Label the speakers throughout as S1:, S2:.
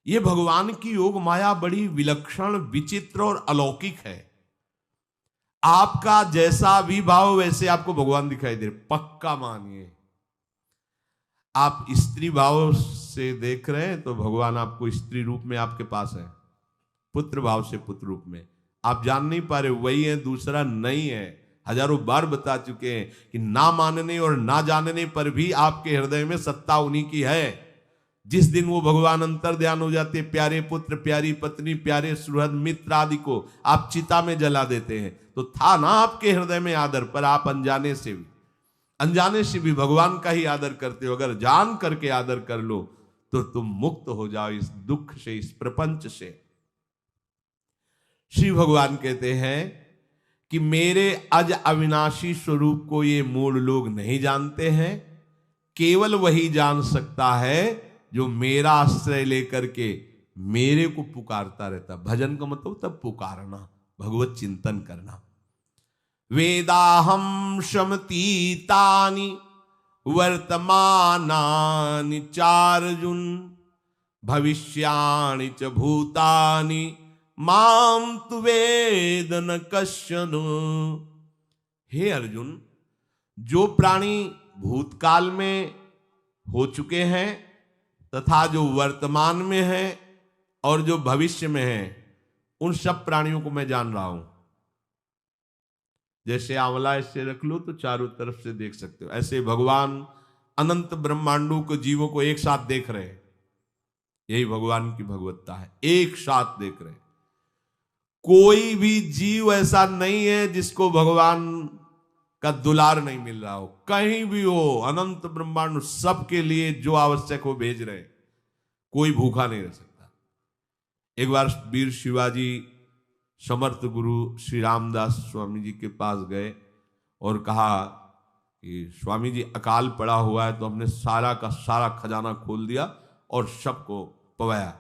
S1: ये भगवान की योग माया बड़ी विलक्षण, विचित्र और अलौकिक है। आपका जैसा भी भाव वैसे आपको भगवान दिखाई दे रहे, पक्का मानिए। आप स्त्री भाव से देख रहे हैं तो भगवान आपको स्त्री रूप में आपके पास है, पुत्र भाव से पुत्र रूप में आप जान नहीं पा रहे, वही है, दूसरा नहीं है। हजारों बार बता चुके हैं कि ना मानने और ना जानने पर भी आपके हृदय में सत्ता उन्हीं की है। जिस दिन वो भगवान अंतर ध्यान हो जाते, प्यारे पुत्र, प्यारी पत्नी, प्यारे सुहृद मित्र आदि को आप चिता में जला देते हैं, तो था ना आपके हृदय में आदर, पर आप अनजाने से भी भगवान का ही आदर करते हो। अगर जान करके आदर कर लो तो तुम मुक्त हो जाओ इस दुख से, इस प्रपंच से। श्री भगवान कहते हैं कि मेरे अज अविनाशी स्वरूप को ये मूढ़ लोग नहीं जानते हैं, केवल वही जान सकता है जो मेरा आश्रय लेकर के मेरे को पुकारता रहता। भजन का मतलब तब पुकारना, भगवत चिंतन करना। वेदाहम शमतीतानि वर्तमानानि चार्जुन भविष्याणि च भूतानि माम तु वेद न कश्चन। हे अर्जुन, जो प्राणी भूतकाल में हो चुके हैं तथा जो वर्तमान में है और जो भविष्य में है, उन सब प्राणियों को मैं जान रहा हूं। जैसे आंवला ऐसे रख लो तो चारों तरफ से देख सकते हो, ऐसे भगवान अनंत ब्रह्मांडों को, जीवों को एक साथ देख रहे हैं। यही भगवान की भगवत्ता है, एक साथ देख रहे हैं। कोई भी जीव ऐसा नहीं है जिसको भगवान का दुलार नहीं मिल रहा हो, कहीं भी हो, अनंत ब्रह्मांड सबके लिए जो आवश्यक हो भेज रहे। कोई भूखा नहीं रह सकता। एक बार वीर शिवाजी समर्थ गुरु श्री रामदास स्वामी जी के पास गए और कहा कि स्वामी जी अकाल पड़ा हुआ है, तो हमने सारा का सारा खजाना खोल दिया और सबको पवाया।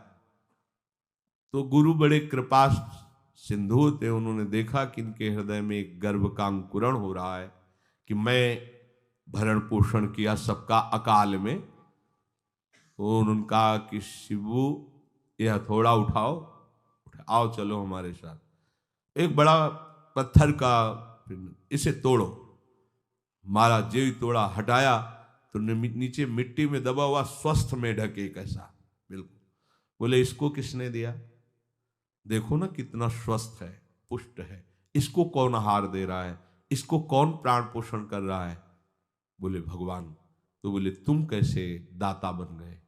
S1: तो गुरु बड़े कृपा सिंधु थे, उन्होंने देखा कि इनके हृदय में एक गर्भ का अंकुरण हो रहा है कि मैं भरण पोषण किया सबका अकाल में। तो उन्होंने कहा कि शिवू ये हथौड़ा उठाओ, आओ चलो हमारे साथ। एक बड़ा पत्थर का, इसे तोड़ो। मारा, जेवी तोड़ा, हटाया तो नीचे मिट्टी में दबा हुआ स्वस्थ मेढक एक ऐसा, बिल्कुल। बोले इसको किसने दिया? देखो ना कितना स्वस्थ है, पुष्ट है, इसको कौन आहार दे रहा है, इसको कौन प्राण पोषण कर रहा है? बोले भगवान। तो बोले तुम कैसे दाता बन गए?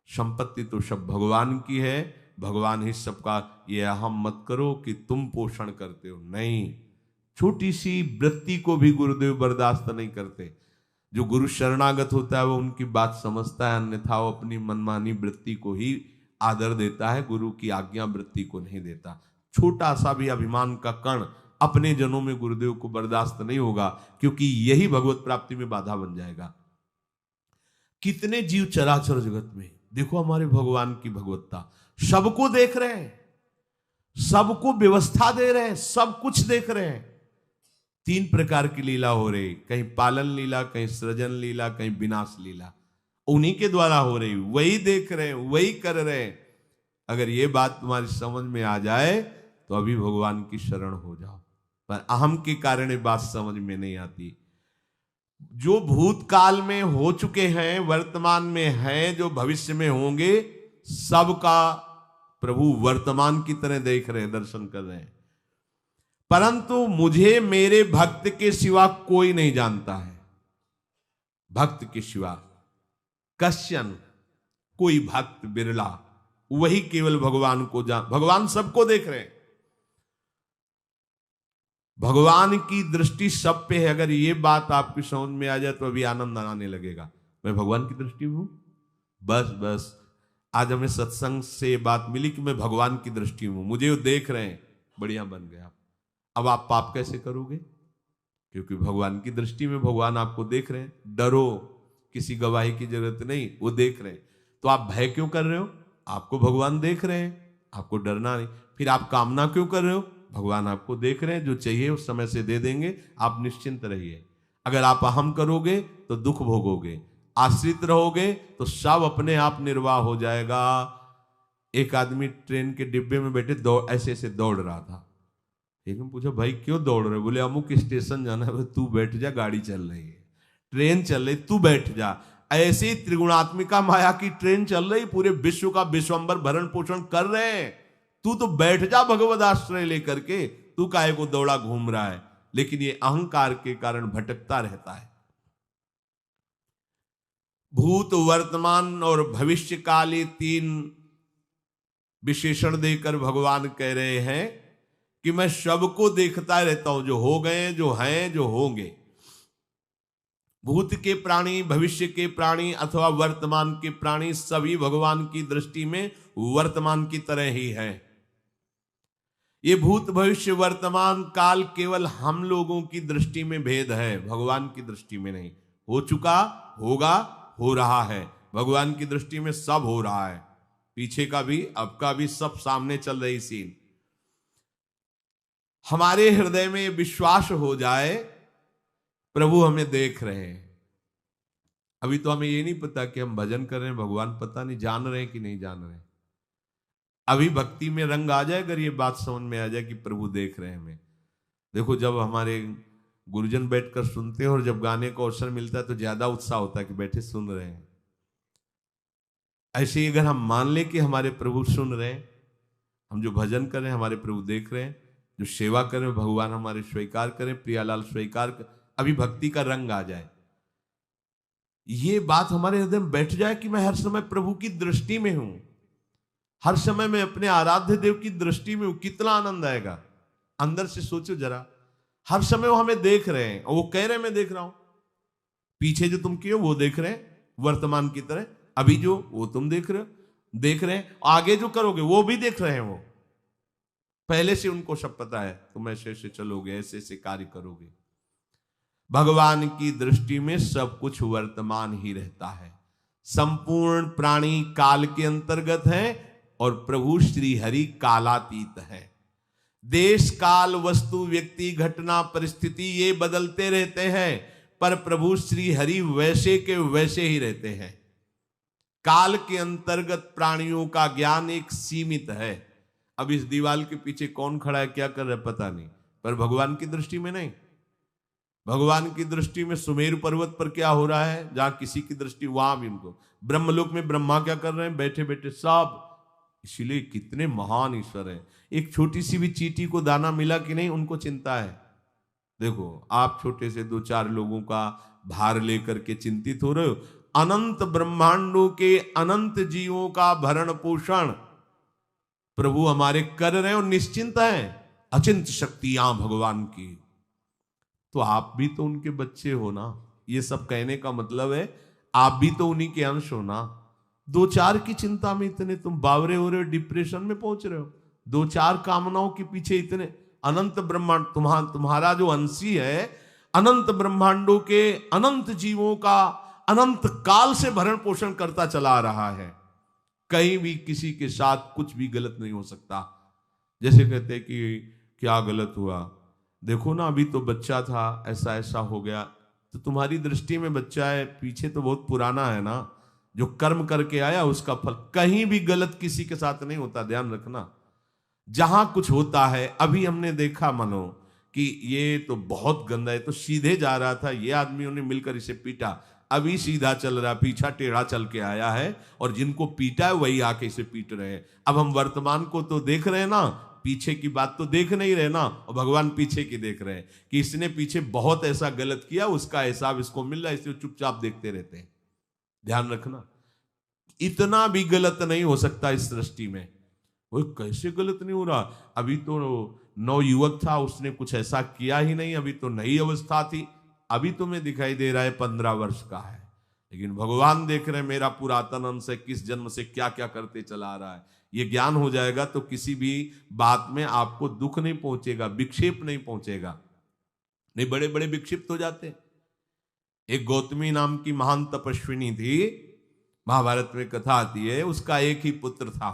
S1: संपत्ति तो सब भगवान की है, भगवान ही सबका, ये अहम मत करो कि तुम पोषण करते हो। नहीं, छोटी सी वृत्ति को भी गुरुदेव बर्दाश्त नहीं करते। जो गुरु शरणागत होता है वो उनकी बात समझता है, अन्यथा वो अपनी मनमानी वृत्ति को ही आदर देता है, गुरु की आज्ञा वृत्ति को नहीं देता। छोटा सा भी अभिमान का कण अपने जनों में गुरुदेव को बर्दाश्त नहीं होगा, क्योंकि यही भगवत प्राप्ति में बाधा बन जाएगा। कितने जीव चराचर जगत में, देखो हमारे भगवान की भगवत्ता, सबको देख रहे हैं, सबको व्यवस्था दे रहे हैं, सब कुछ देख रहे हैं। 3 प्रकार की लीला हो रही, कहीं पालन लीला, कहीं सृजन लीला, कहीं विनाश लीला, उन्हीं के द्वारा हो रही, वही देख रहे हैं, वही कर रहे हैं। अगर ये बात तुम्हारी समझ में आ जाए तो अभी भगवान की शरण हो जाओ, पर अहम के कारण ये बात समझ में नहीं आती। जो भूतकाल में हो चुके हैं, वर्तमान में हैं, जो भविष्य में होंगे, सबका प्रभु वर्तमान की तरह देख रहे हैं, दर्शन कर रहे हैं। परंतु मुझे मेरे भक्त के सिवा कोई नहीं जानता है। भक्त के सिवा कश्यन, कोई भक्त बिरला, वही केवल भगवान को भगवान सबको देख रहे हैं, भगवान की दृष्टि सब पे है। अगर ये बात आपकी समझ में आ जाए तो अभी आनंद आने लगेगा। मैं भगवान की दृष्टि में हूं, बस आज हमें सत्संग से बात मिली कि मैं भगवान की दृष्टि में हूं, मुझे वो देख रहे हैं, बढ़िया बन गया। अब आप पाप कैसे करोगे? क्योंकि भगवान की दृष्टि में भगवान आपको देख रहे हैं। डरो, किसी गवाही की जरूरत नहीं, वो देख रहे हैं। तो आप भय क्यों कर रहे हो? आपको भगवान देख रहे हैं, आपको डरना नहीं। फिर आप कामना क्यों कर रहे हो? भगवान आपको देख रहे हैं, जो चाहिए उस समय से दे देंगे, आप निश्चिंत रहिए। अगर आप अहम करोगे तो दुख भोगोगे, आश्रित रहोगे तो सब अपने आप निर्वाह हो जाएगा। एक आदमी ट्रेन के डिब्बे में बैठे ऐसे ऐसे दौड़ रहा था। एक ने पूछा भाई क्यों दौड़ रहे? बोले अमुक स्टेशन जाना है। तू बैठ जा, गाड़ी चल रही है, ट्रेन चल रही, तू बैठ जा। ऐसे ही त्रिगुणात्मिका माया की ट्रेन चल रही, पूरे विश्व का विश्वंबर भरण पोषण कर रहे हैं, तू तो बैठ जा भगवद आश्रय लेकर के, तू काहे को दौड़ा घूम रहा है? लेकिन ये अहंकार के कारण भटकता रहता है। भूत, वर्तमान और भविष्य काल, ये 3 विशेषण देकर भगवान कह रहे हैं कि मैं सबको देखता रहता हूं, जो हो गए, जो हैं, जो होंगे। भूत के प्राणी, भविष्य के प्राणी अथवा वर्तमान के प्राणी सभी भगवान की दृष्टि में वर्तमान की तरह ही है। ये भूत, भविष्य, वर्तमान काल केवल हम लोगों की दृष्टि में भेद है, भगवान की दृष्टि में नहीं। हो चुका, होगा, हो रहा है। भगवान की दृष्टि में सब हो रहा है, पीछे का भी, अब का भी, सब सामने चल रही सीन। हमारे हृदय में विश्वास हो जाए प्रभु हमें देख रहे हैं। अभी तो हमें ये नहीं पता कि हम भजन कर रहे हैं, भगवान पता नहीं जान रहे हैं कि नहीं जान रहे हैं। अभी भक्ति में रंग आ जाए, अगर ये बात समझ में आ जाए कि प्रभु देख रहे हैं हमें। देखो, जब हमारे गुरुजन बैठकर सुनते हैं और जब गाने को अवसर मिलता है तो ज्यादा उत्साह होता है कि बैठे सुन रहे हैं। ऐसे ही अगर हम मान लें कि हमारे प्रभु सुन रहे हैं, हम जो भजन कर रहे हैं हमारे प्रभु देख रहे हैं, जो सेवा कर रहे हैं भगवान हमारे स्वीकार करें, प्रियालाल स्वीकार कर, अभी भक्ति का रंग आ जाए, ये बात हमारे हृदय में बैठ जाए कि मैं हर समय प्रभु की दृष्टि में हूं, हर समय मैं अपने आराध्य देव की दृष्टि में हूं, कितना आनंद आएगा। अंदर से सोचो जरा, हर समय वो हमें देख रहे हैं और वो कह रहे हैं मैं देख रहा हूं। पीछे जो तुम किए वो देख रहे हैं वर्तमान की तरह, अभी जो वो तुम देख रहे हो, देख रहे हैं, आगे जो करोगे वो भी देख रहे हैं। वो पहले से उनको सब पता है, तुम ऐसे ऐसे चलोगे, ऐसे ऐसे कार्य करोगे। भगवान की दृष्टि में सब कुछ वर्तमान ही रहता है। संपूर्ण प्राणी काल के अंतर्गत है और प्रभु श्री हरि कालातीत है। देश, काल, वस्तु, व्यक्ति, घटना, परिस्थिति ये बदलते रहते हैं, पर प्रभु श्री हरि वैसे के वैसे ही रहते हैं। काल के अंतर्गत प्राणियों का ज्ञान एक सीमित है। अब इस दीवार के पीछे कौन खड़ा है, क्या कर रहा है पता नहीं, पर भगवान की दृष्टि में नहीं। भगवान की दृष्टि में सुमेरु पर्वत पर क्या हो रहा है, जहां किसी की दृष्टि, वहां भी उनको, ब्रह्मलोक में ब्रह्मा क्या कर रहे हैं, बैठे बैठे सब। इसीलिए कितने महान ईश्वर हैं। एक छोटी सी भी चींटी को दाना मिला कि नहीं, उनको चिंता है। देखो, आप छोटे से 2-4 लोगों का भार लेकर के चिंतित हो रहे हो, अनंत ब्रह्मांडों के अनंत जीवों का भरण पोषण प्रभु हमारे कर रहे हैं और निश्चिंत हैं। अचिंत शक्तियां भगवान की, तो आप भी तो उनके बच्चे हो ना। ये सब कहने का मतलब है आप भी तो उन्हीं के अंश हो ना। 2-4 की चिंता में इतने तुम बावरे हो रहे हो, डिप्रेशन में पहुंच रहे हो, 2-4 कामनाओं के पीछे इतने। अनंत ब्रह्मांड तुम्हारा जो अंशी है, अनंत ब्रह्मांडों के अनंत जीवों का अनंत काल से भरण पोषण करता चला आ रहा है। कहीं भी किसी के साथ कुछ भी गलत नहीं हो सकता। जैसे कहते हैं कि क्या गलत हुआ, देखो ना अभी तो बच्चा था, ऐसा ऐसा हो गया, तो तुम्हारी दृष्टि में बच्चा है, पीछे तो बहुत पुराना है ना, जो कर्म करके आया उसका फल। कहीं भी गलत किसी के साथ नहीं होता, ध्यान रखना। जहां कुछ होता है, अभी हमने देखा मनो कि ये तो बहुत गंदा है, तो सीधे जा रहा था, ये आदमियों ने मिलकर इसे पीटा, अभी सीधा चल रहा, पीछा टेढ़ा चल के आया है, और जिनको पीटा है वही आके इसे पीट रहे हैं। अब हम वर्तमान को तो देख रहे हैं ना, पीछे की बात तो देख नहीं रहे ना, और भगवान पीछे की देख रहे हैं कि इसने पीछे बहुत ऐसा गलत किया, उसका हिसाब इसको मिल रहा है, इसलिए चुपचाप देखते रहते हैं। ध्यान रखना, इतना भी गलत नहीं हो सकता इस सृष्टि में। वो कैसे गलत नहीं हो रहा, अभी तो नवयुवक था, उसने कुछ ऐसा किया ही नहीं, अभी तो नई अवस्था थी, अभी तुम्हें दिखाई दे रहा है 15 वर्ष का है, लेकिन भगवान देख रहे हैं मेरा पुरातन अंश है, किस जन्म से क्या क्या करते चला आ रहा है। ये ज्ञान हो जाएगा तो किसी भी बात में आपको दुख नहीं पहुंचेगा, विक्षेप नहीं पहुंचेगा। नहीं, बड़े बड़े विक्षिप्त हो जाते। एक गौतमी नाम की महान तपस्विनी थी, महाभारत में कथा आती है, उसका एक ही पुत्र था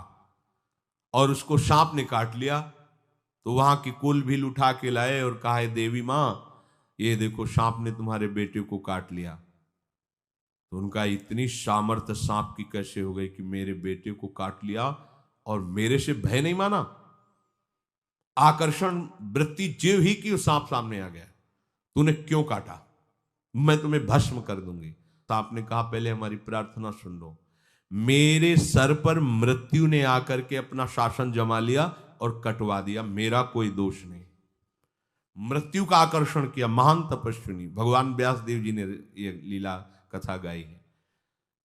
S1: और उसको सांप ने काट लिया। तो वहां की कुल भील उठा के लाए और कहा, देवी मां ये देखो सांप ने तुम्हारे बेटे को काट लिया। तो उनका इतनी सामर्थ्य सांप की कैसे हो गई कि मेरे बेटे को काट लिया और मेरे से भय नहीं माना। आकर्षण वृत्ति जीव ही की, सांप सामने आ गया, तूने क्यों काटा, मैं तुम्हें भस्म कर दूंगी। तो आपने कहा पहले हमारी प्रार्थना सुन लो। मेरे सर पर मृत्यु ने आकर के अपना शासन जमा लिया और कटवा दिया, मेरा कोई दोष नहीं। मृत्यु का आकर्षण किया, महान तपस्विनी भगवान व्यास देव जी ने ये लीला कथा गाई है।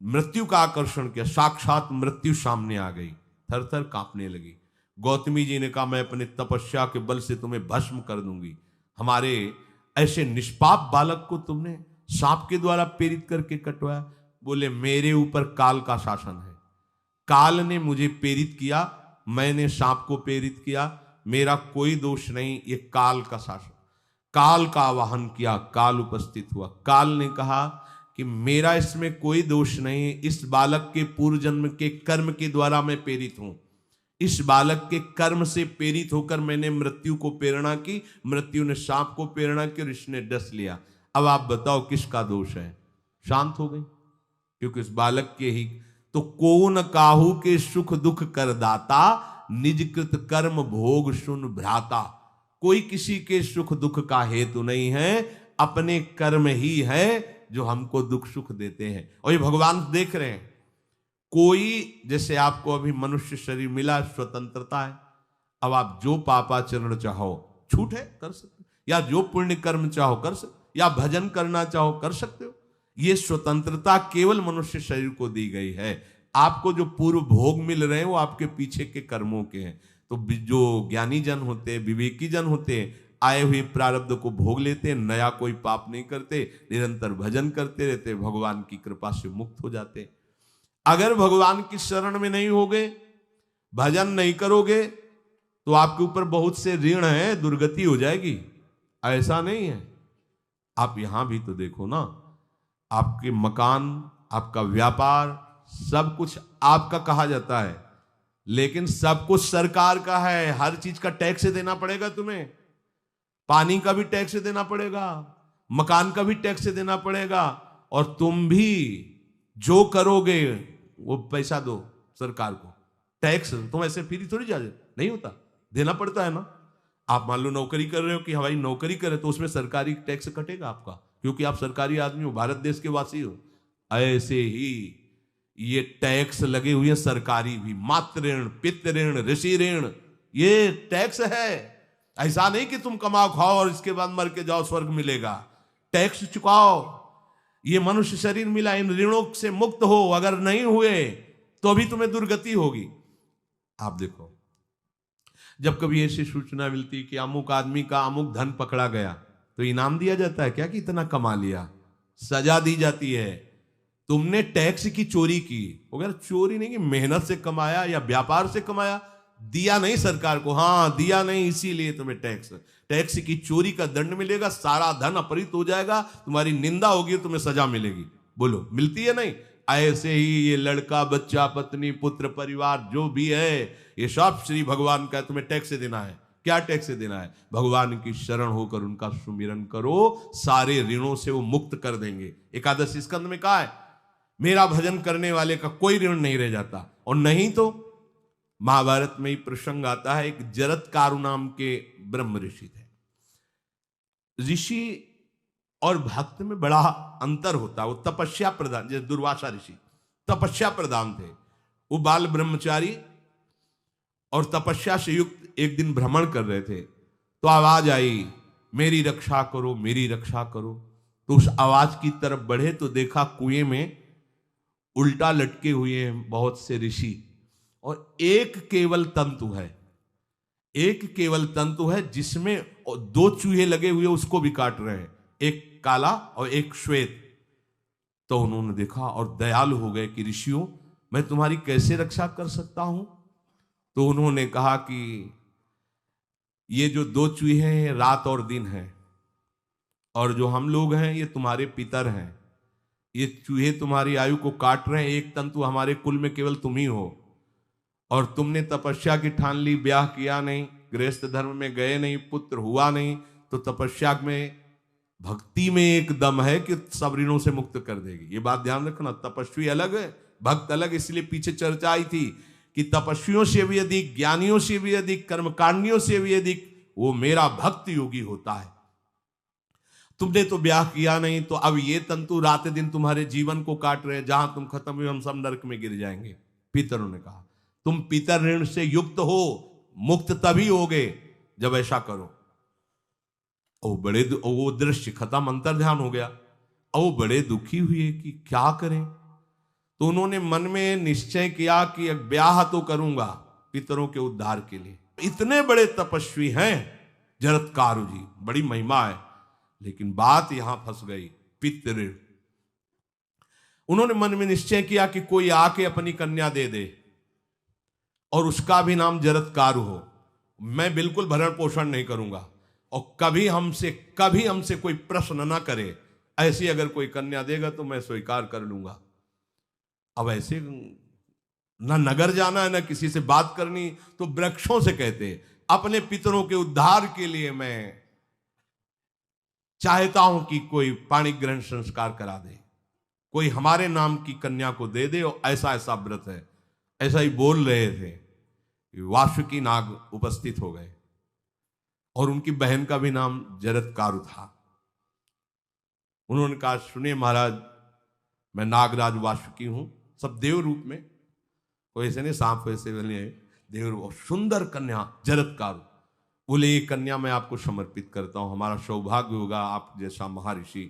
S1: मृत्यु का आकर्षण किया, साक्षात मृत्यु सामने आ गई, थर थर कांपने लगी। गौतमी जी ने कहा मैं अपने तपस्या के बल से तुम्हें भस्म कर दूंगी। हमारे ऐसे निष्पाप बालक को तुमने सांप के द्वारा प्रेरित करके कटवाया। बोले मेरे ऊपर काल का शासन है, काल ने मुझे प्रेरित किया, मैंने सांप को प्रेरित किया, मेरा कोई दोष नहीं, ये काल का शासन। काल का आवाहन किया, काल उपस्थित हुआ। काल ने कहा कि मेरा इसमें कोई दोष नहीं, इस बालक के पूर्व जन्म के कर्म के द्वारा मैं प्रेरित हूं। इस बालक के कर्म से प्रेरित होकर मैंने मृत्यु को प्रेरणा की, मृत्यु ने सांप को प्रेरणा की और इसने डस लिया। अब आप बताओ किसका दोष है? शांत हो गई, क्योंकि इस बालक के ही तो कौन काहू के सुख दुख कर दाता, निजकृत कर्म भोग सुन भ्राता। कोई किसी के सुख दुख का हेतु नहीं है, अपने कर्म ही है जो हमको दुख सुख देते हैं। और ये भगवान देख रहे हैं। कोई, जैसे आपको अभी मनुष्य शरीर मिला, स्वतंत्रता है, अब आप जो पापाचरण चाहो छूट है कर सकते हो, या जो पुण्य कर्म चाहो कर सकते, या भजन करना चाहो कर सकते हो। ये स्वतंत्रता केवल मनुष्य शरीर को दी गई है। आपको जो पूर्व भोग मिल रहे हैं वो आपके पीछे के कर्मों के हैं। तो जो ज्ञानी जन होते हैं, विवेकी जन होते हैं, आए हुए प्रारब्ध को भोग लेते हैं, नया कोई पाप नहीं करते, निरंतर भजन करते रहते, भगवान की कृपा से मुक्त हो जाते। अगर भगवान की शरण में नहीं होगे, भजन नहीं करोगे, तो आपके ऊपर बहुत से ऋण है, दुर्गति हो जाएगी। ऐसा नहीं है। आप यहां भी तो देखो ना, आपके मकान, आपका व्यापार, सब कुछ आपका कहा जाता है, लेकिन सब कुछ सरकार का है। हर चीज का टैक्स देना पड़ेगा तुम्हें, पानी का भी टैक्स देना पड़ेगा, मकान का भी टैक्स देना पड़ेगा, और तुम भी जो करोगे वो पैसा दो सरकार को। टैक्स तुम ऐसे फ्री थोड़ी जा नहीं होता, देना पड़ता है ना। आप मान लो नौकरी कर रहे हो कि हमारी नौकरी करे, तो उसमें सरकारी टैक्स कटेगा आपका, क्योंकि आप सरकारी आदमी हो, भारत देश के वासी हो। ऐसे ही ये टैक्स लगे हुए हैं सरकारी भी, मातृ ऋण, पितृ ऋण, ऋषि ऋण, ये टैक्स है। ऐसा नहीं कि तुम कमाओ खाओ और इसके बाद मर के जाओ स्वर्ग मिलेगा। टैक्स चुकाओ। ये मनुष्य शरीर मिला, इन ऋणों से मुक्त हो। अगर नहीं हुए तो अभी तुम्हें दुर्गति होगी। आप देखो, जब कभी ऐसी सूचना मिलती कि अमुक आदमी का अमुक धन पकड़ा गया, तो इनाम दिया जाता है क्या कि इतना कमा लिया? सजा दी जाती है, तुमने टैक्स की चोरी की। अगर चोरी नहीं की, मेहनत से कमाया या व्यापार से कमाया, दिया नहीं सरकार को, हाँ दिया नहीं, इसीलिए तुम्हें टैक्स की चोरी का दंड मिलेगा, सारा धन अपहृत हो जाएगा, तुम्हारी निंदा होगी, तुम्हें सजा मिलेगी। बोलो मिलती है नहीं? ऐसे ही ये लड़का, बच्चा, पत्नी, पुत्र, परिवार जो भी है, ये सब श्री भगवान का तुम्हें टैक्स देना है। क्या टैक्स देना है? भगवान की शरण होकर उनका सुमिरन करो, सारे ऋणों से वो मुक्त कर देंगे। एकादश स्कंद में कहा है, मेरा भजन करने वाले का कोई ऋण नहीं रह जाता। और नहीं तो महाभारत में ही प्रसंग आता है, एक जरत्कारु नाम के ब्रह्म ऋषि थे। ऋषि और भक्त में बड़ा अंतर होता है। वो तपस्या प्रधान, जैसे दुर्वासा ऋषि तपस्या प्रधान थे, वो बाल ब्रह्मचारी और तपस्या से युक्त एक दिन भ्रमण कर रहे थे, तो आवाज आई, मेरी रक्षा करो, मेरी रक्षा करो। तो उस आवाज की तरफ बढ़े तो देखा कुएं में उल्टा लटके हुए हैं बहुत से ऋषि, और एक केवल तंतु है, एक केवल तंतु है जिसमें दो चूहे लगे हुए उसको भी काट रहे हैं, एक काला और एक श्वेत। तो उन्होंने देखा और दयालु हो गए कि ऋषियों, मैं तुम्हारी कैसे रक्षा कर सकता हूं? तो उन्होंने कहा कि ये जो दो चूहे हैं रात और दिन हैं, और जो हम लोग हैं ये तुम्हारे पितर हैं। ये चूहे तुम्हारी आयु को काट रहे हैं, एक तंतु हमारे कुल में केवल तुम ही हो, और तुमने तपस्या की ठान ली, ब्याह किया नहीं, गृहस्थ धर्म में गए नहीं, पुत्र हुआ नहीं, तो तपस्या में, भक्ति में एक दम है कि सब ऋणों से मुक्त कर देगी। ये बात ध्यान रखना, तपस्वी अलग है, भक्त अलग। इसलिए पीछे चर्चा आई थी कि तपस्वियों से भी अधिक, ज्ञानियों से भी अधिक, कर्मकांडियों से भी अधिक वो मेरा भक्त योगी होता है। तुमने तो ब्याह किया नहीं, तो अब ये तंतु रात दिन तुम्हारे जीवन को काट रहे हैं, जहां तुम खत्म हुए हम सब नरक में गिर जाएंगे। पितरों ने कहा तुम पितर ऋण से युक्त हो, मुक्त तभी होगे जब ऐसा करो। वो दृश्य खत्म, अंतर ध्यान हो गया। वो बड़े दुखी हुए कि क्या करें। तो उन्होंने मन में निश्चय किया कि एक ब्याह तो करूंगा पितरों के उद्धार के लिए। इतने बड़े तपस्वी हैं जरत्कारु जी, बड़ी महिमा है, लेकिन बात यहां फंस गई। पितृ, उन्होंने मन में निश्चय किया कि कोई आके अपनी कन्या दे दे और उसका भी नाम जरत्कारु हो। मैं बिल्कुल भरण पोषण नहीं करूंगा और कभी हमसे कोई प्रश्न ना करे। ऐसी अगर कोई कन्या देगा तो मैं स्वीकार कर लूंगा। अब ऐसे ना नगर जाना है ना किसी से बात करनी, तो वृक्षों से कहते अपने पितरों के उद्धार के लिए मैं चाहता हूं कि कोई पाणी ग्रहण संस्कार करा दे, कोई हमारे नाम की कन्या को दे दे, और ऐसा ऐसा व्रत है। ऐसा ही बोल रहे थे, वासुकी नाग उपस्थित हो गए और उनकी बहन का भी नाम जरत्कारु था। उन्होंने कहा सुनिए महाराज, मैं नागराज वासुकी हूं, सब देव रूप में, कोई ऐसे नहीं सांप वैसे बने, देव रूप, और सुंदर कन्या जरत्कारु। बोले ये कन्या मैं आपको समर्पित करता हूं, हमारा सौभाग्य होगा आप जैसा महर्षि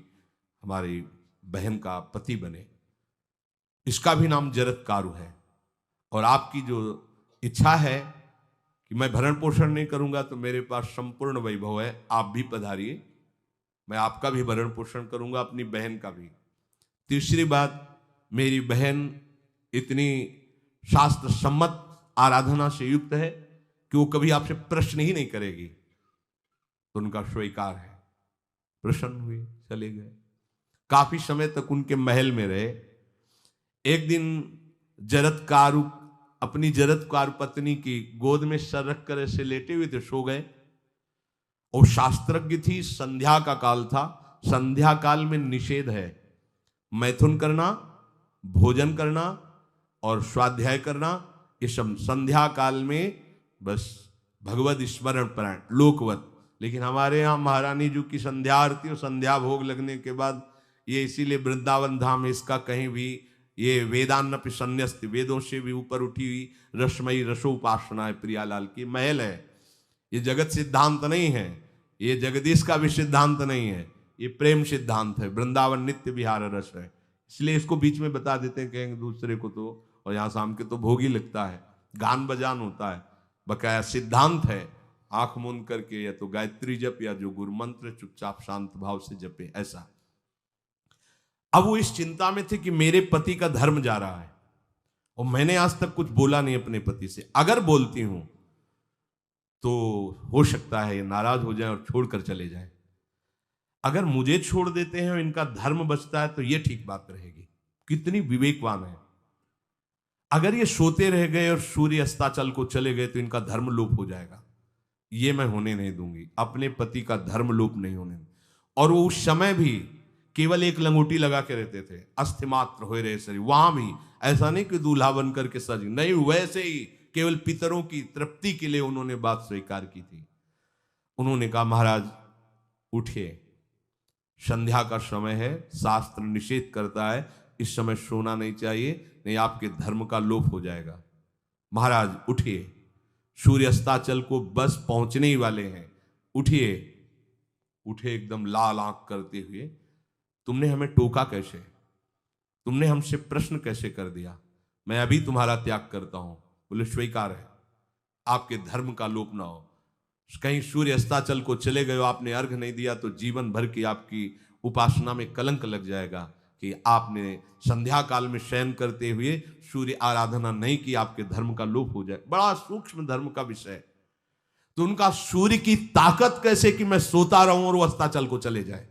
S1: हमारी बहन का पति बने। इसका भी नाम जरत्कारु है, और आपकी जो इच्छा है कि मैं भरण पोषण नहीं करूंगा तो मेरे पास संपूर्ण वैभव है, आप भी पधारिए, मैं आपका भी भरण पोषण करूंगा, अपनी बहन का भी। तीसरी बात, मेरी बहन इतनी शास्त्र सम्मत आराधना से युक्त है कि वो कभी आपसे प्रश्न ही नहीं करेगी, तो उनका स्वीकार है। प्रसन्न हुए, चले गए। काफी समय तक उनके महल में रहे। एक दिन जरत्कारु अपनी जरत्कारु पत्नी की गोद में सर रख कर ऐसे लेटे हुए थे, सो गए। और शास्त्रज्ञ थी, संध्या का काल था। संध्या काल में निषेध है मैथुन करना, भोजन करना और स्वाध्याय करना, ये सब संध्या काल में बस भगवत स्मरण परायण लोकवत। लेकिन हमारे यहाँ महारानी जी की संध्या आरती और संध्या भोग लगने के बाद ये, इसीलिए वृंदावन धाम इसका कहीं भी ये वेदान्नपि संन्यस्त, वेदों से भी ऊपर उठी हुई रसमयी रसोपासना है, प्रियालाल की महल है। ये जगत सिद्धांत नहीं है, ये जगदीश का भी सिद्धांत नहीं है, ये प्रेम सिद्धांत है। वृंदावन नित्य विहार रस है, इसलिए इसको बीच में बता देते हैं, कहेंगे दूसरे को तो, और यहाँ शाम के तो भोग ही लगता है, गान बजान होता है, बकाया सिद्धांत है। आंख मूंद करके या तो गायत्री जप या जो गुरु मंत्र चुपचाप शांत भाव से जपे, ऐसा। अब वो इस चिंता में थे कि मेरे पति का धर्म जा रहा है और मैंने आज तक कुछ बोला नहीं अपने पति से, अगर बोलती हूं तो हो सकता है ये नाराज हो जाए और छोड़कर चले जाए। अगर मुझे छोड़ देते हैं और इनका धर्म बचता है तो ये ठीक बात रहेगी। कितनी विवेकवान है। अगर ये सोते रह गए और सूर्य अस्ताचल को चले गए तो इनका धर्म लोप हो जाएगा, ये मैं होने नहीं दूंगी, अपने पति का धर्म लोप नहीं होने दूंगी। और वो उस समय भी केवल एक लंगोटी लगा के रहते थे, अस्थिमात्र हो रहे शरीर, वहां भी ऐसा नहीं कि दूल्हा बन करके सज, नहीं, वैसे ही केवल पितरों की तृप्ति के लिए उन्होंने बात स्वीकार की थी। उन्होंने कहा महाराज उठिए, संध्या का समय है, शास्त्र निषेध करता है इस समय सोना नहीं चाहिए, नहीं आपके धर्म का लोप हो जाएगा। महाराज उठिए, सूर्य अस्ताचल को बस पहुंचने ही वाले हैं, उठिए। उठे एकदम लाल आंख करते हुए, तुमने हमें टोका कैसे, तुमने हमसे प्रश्न कैसे कर दिया, मैं अभी तुम्हारा त्याग करता हूं। बोले स्वीकार है, आपके धर्म का लोप ना हो। कहीं सूर्य अस्ताचल को चले गए, आपने अर्घ नहीं दिया तो जीवन भर की आपकी उपासना में कलंक लग जाएगा कि आपने संध्या काल में शयन करते हुए सूर्य आराधना नहीं की, आपके धर्म का लोप हो जाए। बड़ा सूक्ष्म धर्म का विषय। तो उनका सूर्य की ताकत कैसे कि मैं सोता रहूं और वो अस्ताचल को चले जाए,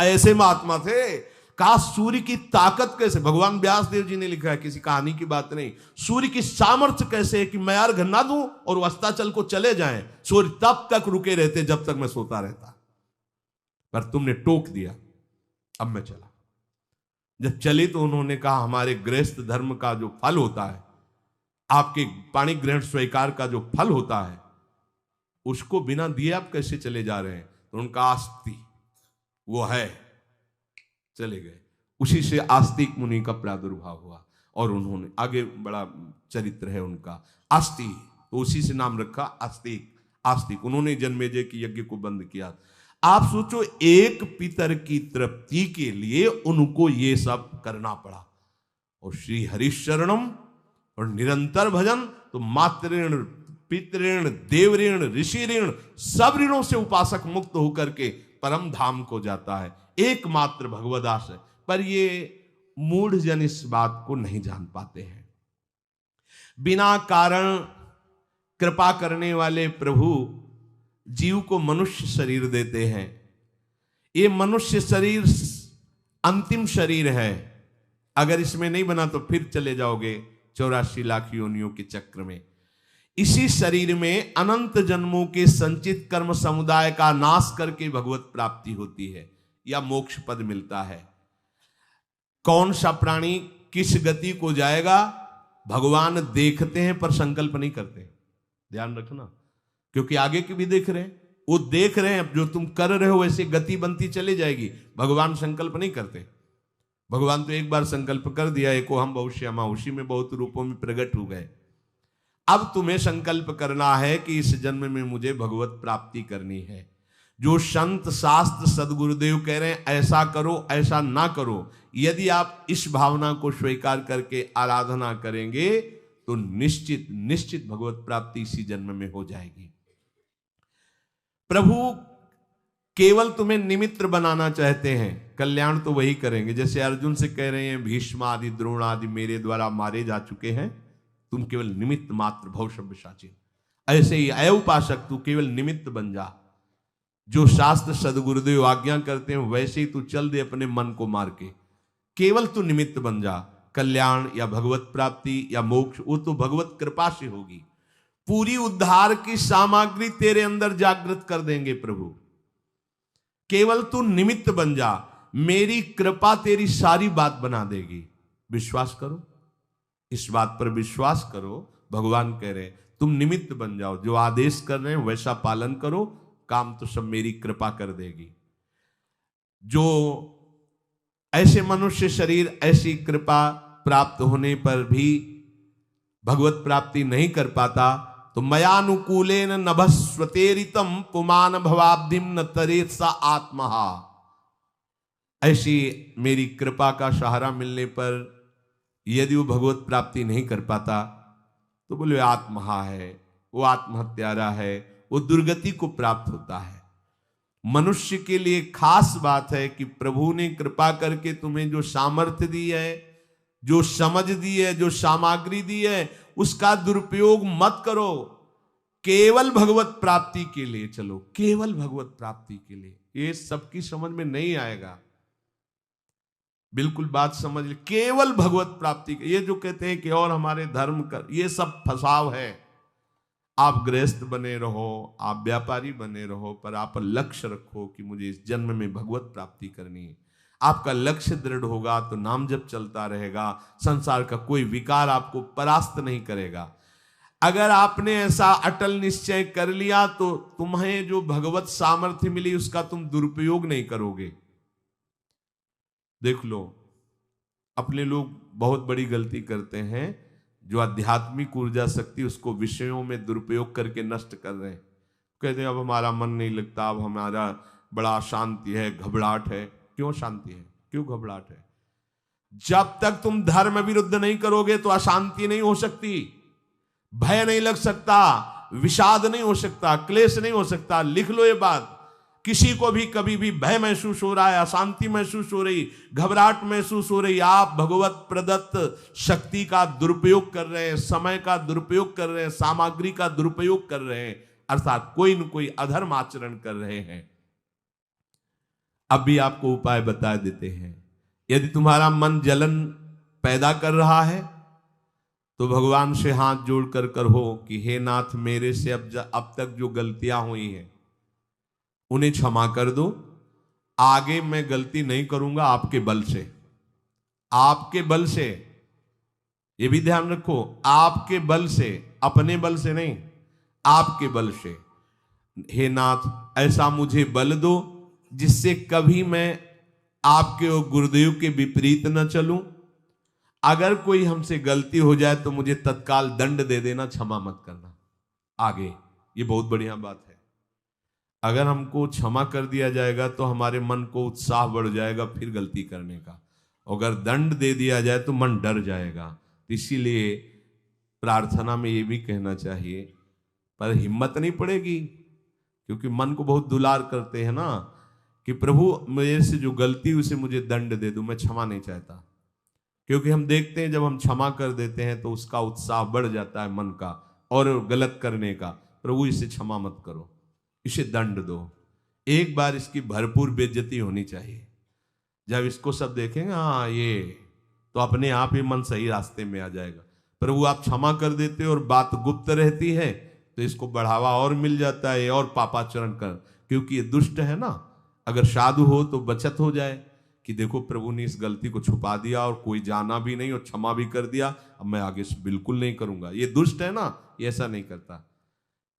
S1: ऐसे महात्मा थे। कहा सूर्य की ताकत कैसे, भगवान व्यास देव जी ने लिखा है, किसी कहानी की बात नहीं। सूर्य की सामर्थ्य कैसे है कि मैं अर्घ ना दूं और वो अस्ताचल को चले जाएं, सूर्य तब तक रुके रहते जब तक मैं सोता रहता, पर तुमने टोक दिया, अब मैं चला। जब चले तो उन्होंने कहा हमारे गृहस्थ धर्म का जो फल होता है आपके पाणी ग्रहण स्वीकार का जो फल होता है उसको बिना दिए आप कैसे चले जा रहे हैं? तो उनका आस्ति वो है, चले गए। उसी से आस्तिक मुनि का प्रादुर्भाव हुआ और उन्होंने आगे बड़ा चरित्र है उनका, आस्ति, तो उसी से नाम रखा आस्तिक। आस्तिक उन्होंने जन्मेजय की यज्ञ को बंद किया। आप सोचो, एक पितर की तृप्ति के लिए उनको ये सब करना पड़ा। और श्री हरिशरणम और निरंतर भजन, तो मातृण, पितृण, देवऋण, ऋषि ऋण, सब ऋणों से उपासक मुक्त होकर के परम धाम को जाता है, एकमात्र भगवदास है। पर ये मूढ़ जन इस बात को नहीं जान पाते हैं। बिना कारण कृपा करने वाले प्रभु जीव को मनुष्य शरीर देते हैं। ये मनुष्य शरीर अंतिम शरीर है, अगर इसमें नहीं बना तो फिर चले जाओगे 84 लाख योनियों के चक्र में। इसी शरीर में अनंत जन्मों के संचित कर्म समुदाय का नाश करके भगवत प्राप्ति होती है या मोक्ष पद मिलता है। कौन सा प्राणी किस गति को जाएगा भगवान देखते हैं पर संकल्प नहीं करते, ध्यान रखना, क्योंकि आगे की भी देख रहे हैं, वो देख रहे हैं जो तुम कर रहे हो वैसे गति बनती चली जाएगी। भगवान संकल्प नहीं करते। भगवान तो एक बार संकल्प कर दिया, एको हम बहुश्यामा, उसी में बहुत रूपों में प्रकट हो गए। अब तुम्हें संकल्प करना है कि इस जन्म में मुझे भगवत प्राप्ति करनी है। जो संत शास्त्र सदगुरुदेव कह रहे हैं ऐसा करो ऐसा ना करो, यदि आप इस भावना को स्वीकार करके आराधना करेंगे तो निश्चित निश्चित भगवत प्राप्ति इसी जन्म में हो जाएगी। प्रभु केवल तुम्हें निमित्त बनाना चाहते हैं, कल्याण तो वही करेंगे। जैसे अर्जुन से कह रहे हैं भीष्म आदि द्रोण आदि मेरे द्वारा मारे जा चुके हैं, तुम केवल निमित्त मात्र भव सव्यसाची। ऐसे ही अय उपासक तू केवल निमित्त बन जा, जो शास्त्र सदगुरुदेव आज्ञा करते हैं वैसे ही तू चल दे अपने मन को मार के, केवल तू निमित्त बन जा। कल्याण या भगवत प्राप्ति या मोक्ष वो तो भगवत कृपा से होगी। पूरी उद्धार की सामग्री तेरे अंदर जागृत कर देंगे प्रभु, केवल तू निमित्त बन जा, मेरी कृपा तेरी सारी बात बना देगी। विश्वास करो, इस बात पर विश्वास करो। भगवान कह रहे हैं तुम निमित्त बन जाओ, जो आदेश कर रहे हैं वैसा पालन करो, काम तो सब मेरी कृपा कर देगी। जो ऐसे मनुष्य शरीर ऐसी कृपा प्राप्त होने पर भी भगवत प्राप्ति नहीं कर पाता, तो मयानुकूलेन नभस्वतेरितम पुमान भवाब्धिम न तरेत सा आत्मा। ऐसी मेरी कृपा का सहारा मिलने पर यदि वो भगवत प्राप्ति नहीं कर पाता तो बोले आत्महा है, वो आत्महत्यारा है, वो दुर्गति को प्राप्त होता है। मनुष्य के लिए खास बात है कि प्रभु ने कृपा करके तुम्हें जो सामर्थ्य दी है, जो समझ दी है, जो सामग्री दी है, उसका दुरुपयोग मत करो। केवल भगवत प्राप्ति के लिए चलो, केवल भगवत प्राप्ति के लिए। ये सबकी समझ में नहीं आएगा, बिल्कुल बात समझ ले। केवल भगवत प्राप्ति के, ये जो कहते हैं कि और हमारे धर्म कर, ये सब फसाव है। आप गृहस्थ बने रहो, आप व्यापारी बने रहो, पर आप लक्ष्य रखो कि मुझे इस जन्म में भगवत प्राप्ति करनी है। आपका लक्ष्य दृढ़ होगा तो नाम जप चलता रहेगा, संसार का कोई विकार आपको परास्त नहीं करेगा। अगर आपने ऐसा अटल निश्चय कर लिया तो तुम्हें जो भगवत सामर्थ्य मिली उसका तुम दुरुपयोग नहीं करोगे। देख लो, अपने लोग बहुत बड़ी गलती करते हैं, जो आध्यात्मिक ऊर्जा शक्ति उसको विषयों में दुरुपयोग करके नष्ट कर रहे हैं। कहते हैं अब हमारा मन नहीं लगता, अब हमारा बड़ा शांति है, घबराहट है। क्यों शांति है, क्यों घबराहट है? जब तक तुम धर्म विरुद्ध नहीं करोगे तो अशांति नहीं हो सकती, भय नहीं लग सकता, विषाद नहीं हो सकता, क्लेश नहीं हो सकता। लिख लो ये बात। किसी को भी कभी भी भय महसूस हो रहा है, अशांति महसूस हो रही, घबराहट महसूस हो रही, आप भगवत प्रदत्त शक्ति का दुरुपयोग कर रहे हैं, समय का दुरुपयोग कर रहे हैं, सामग्री का दुरुपयोग कर रहे हैं, अर्थात कोई न कोई अधर्म आचरण कर रहे हैं। अब भी आपको उपाय बता देते हैं। यदि तुम्हारा मन जलन पैदा कर रहा है तो भगवान से हाथ जोड़कर कहो कि हे नाथ, मेरे से अब तक जो गलतियां हुई हैं उन्हें क्षमा कर दो। आगे मैं गलती नहीं करूंगा, आपके बल से, आपके बल से। ये भी ध्यान रखो, आपके बल से, अपने बल से नहीं, आपके बल से। हे नाथ ऐसा मुझे बल दो जिससे कभी मैं आपके और गुरुदेव के विपरीत न चलूं। अगर कोई हमसे गलती हो जाए तो मुझे तत्काल दंड दे देना, क्षमा मत करना। आगे ये बहुत बढ़िया बात है। अगर हमको क्षमा कर दिया जाएगा तो हमारे मन को उत्साह बढ़ जाएगा फिर गलती करने का। अगर दंड दे दिया जाए तो मन डर जाएगा। इसीलिए प्रार्थना में ये भी कहना चाहिए, पर हिम्मत नहीं पड़ेगी क्योंकि मन को बहुत दुलार करते हैं ना, कि प्रभु मेरे से जो गलती हुई उसे मुझे दंड दे दो, मैं क्षमा नहीं चाहता। क्योंकि हम देखते हैं जब हम क्षमा कर देते हैं तो उसका उत्साह बढ़ जाता है मन का और गलत करने का। प्रभु इसे क्षमा मत करो, इसे दंड दो। एक बार इसकी भरपूर बेइज्जती होनी चाहिए। जब इसको सब देखेंगे हाँ ये, तो अपने आप ही मन सही रास्ते में आ जाएगा। प्रभु आप क्षमा कर देते और बात गुप्त रहती है तो इसको बढ़ावा और मिल जाता है और पापाचरण कर, क्योंकि ये दुष्ट है ना। अगर साधु हो तो बचत हो जाए कि देखो प्रभु ने इस गलती को छुपा दिया और कोई जाना भी नहीं और क्षमा भी कर दिया, अब मैं आगे से बिल्कुल नहीं करूंगा। ये दुष्ट है ना, ये ऐसा नहीं करता।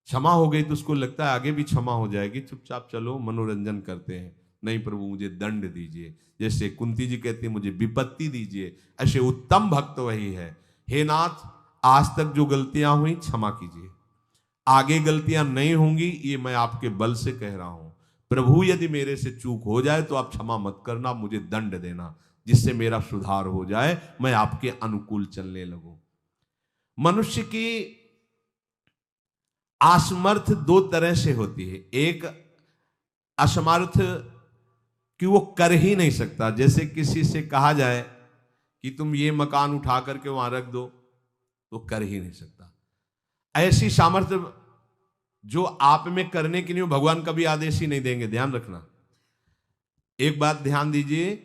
S1: क्षमा हो गई तो उसको लगता है आगे भी क्षमा हो जाएगी, चुपचाप चलो मनोरंजन करते हैं। नहीं प्रभु मुझे दंड दीजिए, जैसे कुंती जी कहती है मुझे विपत्ति दीजिए। ऐसे उत्तम भक्त वही है। हे नाथ आज तक जो गलतियां हुई क्षमा कीजिए, आगे गलतियां नहीं होंगी, ये मैं आपके बल से कह रहा हूं। प्रभु यदि मेरे से चूक हो जाए तो आप क्षमा मत करना, मुझे दंड देना जिससे मेरा सुधार हो जाए, मैं आपके अनुकूल चलने लगूं। मनुष्य की असमर्थ दो तरह से होती है। एक असमर्थ कि वो कर ही नहीं सकता, जैसे किसी से कहा जाए कि तुम ये मकान उठा करके वहां रख दो तो कर ही नहीं सकता। ऐसी सामर्थ्य जो आप में करने के लिए भगवान कभी आदेश ही नहीं देंगे, ध्यान रखना। एक बात ध्यान दीजिए,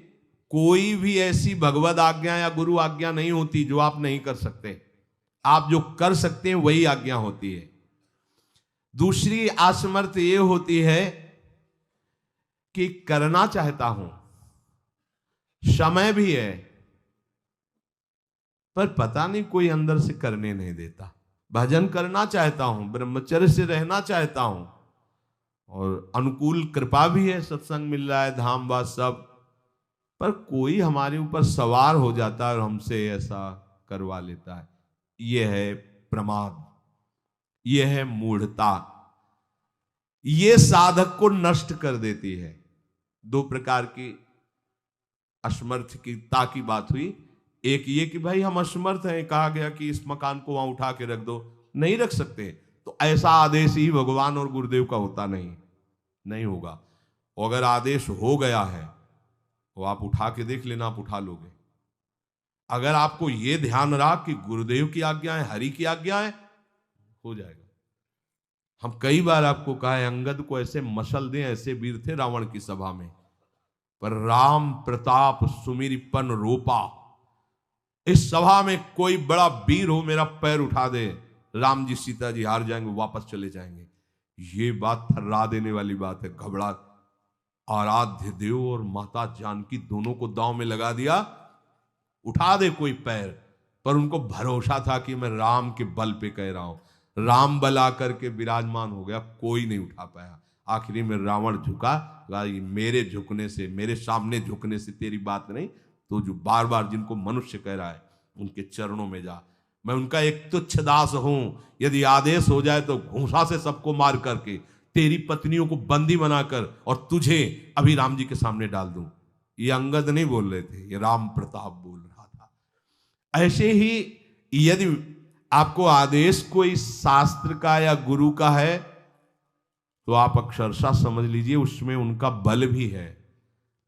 S1: कोई भी ऐसी भगवद आज्ञा या गुरु आज्ञा नहीं होती जो आप नहीं कर सकते। आप जो कर सकते हैं वही आज्ञा होती है। दूसरी असमर्थ ये होती है कि करना चाहता हूं, समय भी है, पर पता नहीं कोई अंदर से करने नहीं देता। भजन करना चाहता हूं, ब्रह्मचर्य से रहना चाहता हूं और अनुकूल कृपा भी है, सत्संग मिल रहा है, धाम वास सब, पर कोई हमारे ऊपर सवार हो जाता है और हमसे ऐसा करवा लेता है। यह है प्रमाद, यह है मूढ़ता, यह साधक को नष्ट कर देती है। दो प्रकार की असमर्थता की बात हुई। एक ये कि भाई हम असमर्थ हैं, कहा गया कि इस मकान को वहां उठा के रख दो, नहीं रख सकते, तो ऐसा आदेश ही भगवान और गुरुदेव का होता नहीं होगा। और अगर आदेश हो गया है तो आप उठा के देख लेना, आप उठा लोगे। अगर आपको यह ध्यान रहा कि गुरुदेव की आज्ञा है, हरि की आज्ञा है, हो जाएगा। हम कई बार आपको कहा है, अंगद को ऐसे मसल दें, ऐसे वीर थे रावण की सभा में, पर राम प्रताप सुमिरपन रोपा। इस सभा में कोई बड़ा वीर हो, मेरा पैर उठा दे, राम जी सीता जी हार जाएंगे, वापस चले जाएंगे। ये बात थर्रा देने वाली बात है। घबरा, आराध्य देव और माता जानकी दोनों को दांव में लगा दिया, उठा दे कोई पैर, पर उनको भरोसा था कि मैं राम के बल पे कह रहा हूं। राम बल आकर के विराजमान हो गया, कोई नहीं उठा पाया। आखिरी में रावण झुका, मेरे झुकने से, मेरे सामने झुकने से तेरी बात नहीं, तो जो बार बार जिनको मनुष्य कह रहा है उनके चरणों में जा, मैं उनका एक तुच्छ दास हूं। यदि आदेश हो जाए तो घूंसा से सबको मार करके तेरी पत्नियों को बंदी बनाकर और तुझे अभी राम जी के सामने डाल दूं। ये अंगद नहीं बोल रहे थे, ये राम प्रताप बोल रहा था। ऐसे ही यदि आपको आदेश कोई शास्त्र का या गुरु का है तो आप अक्षरशः समझ लीजिए उसमें उनका बल भी है,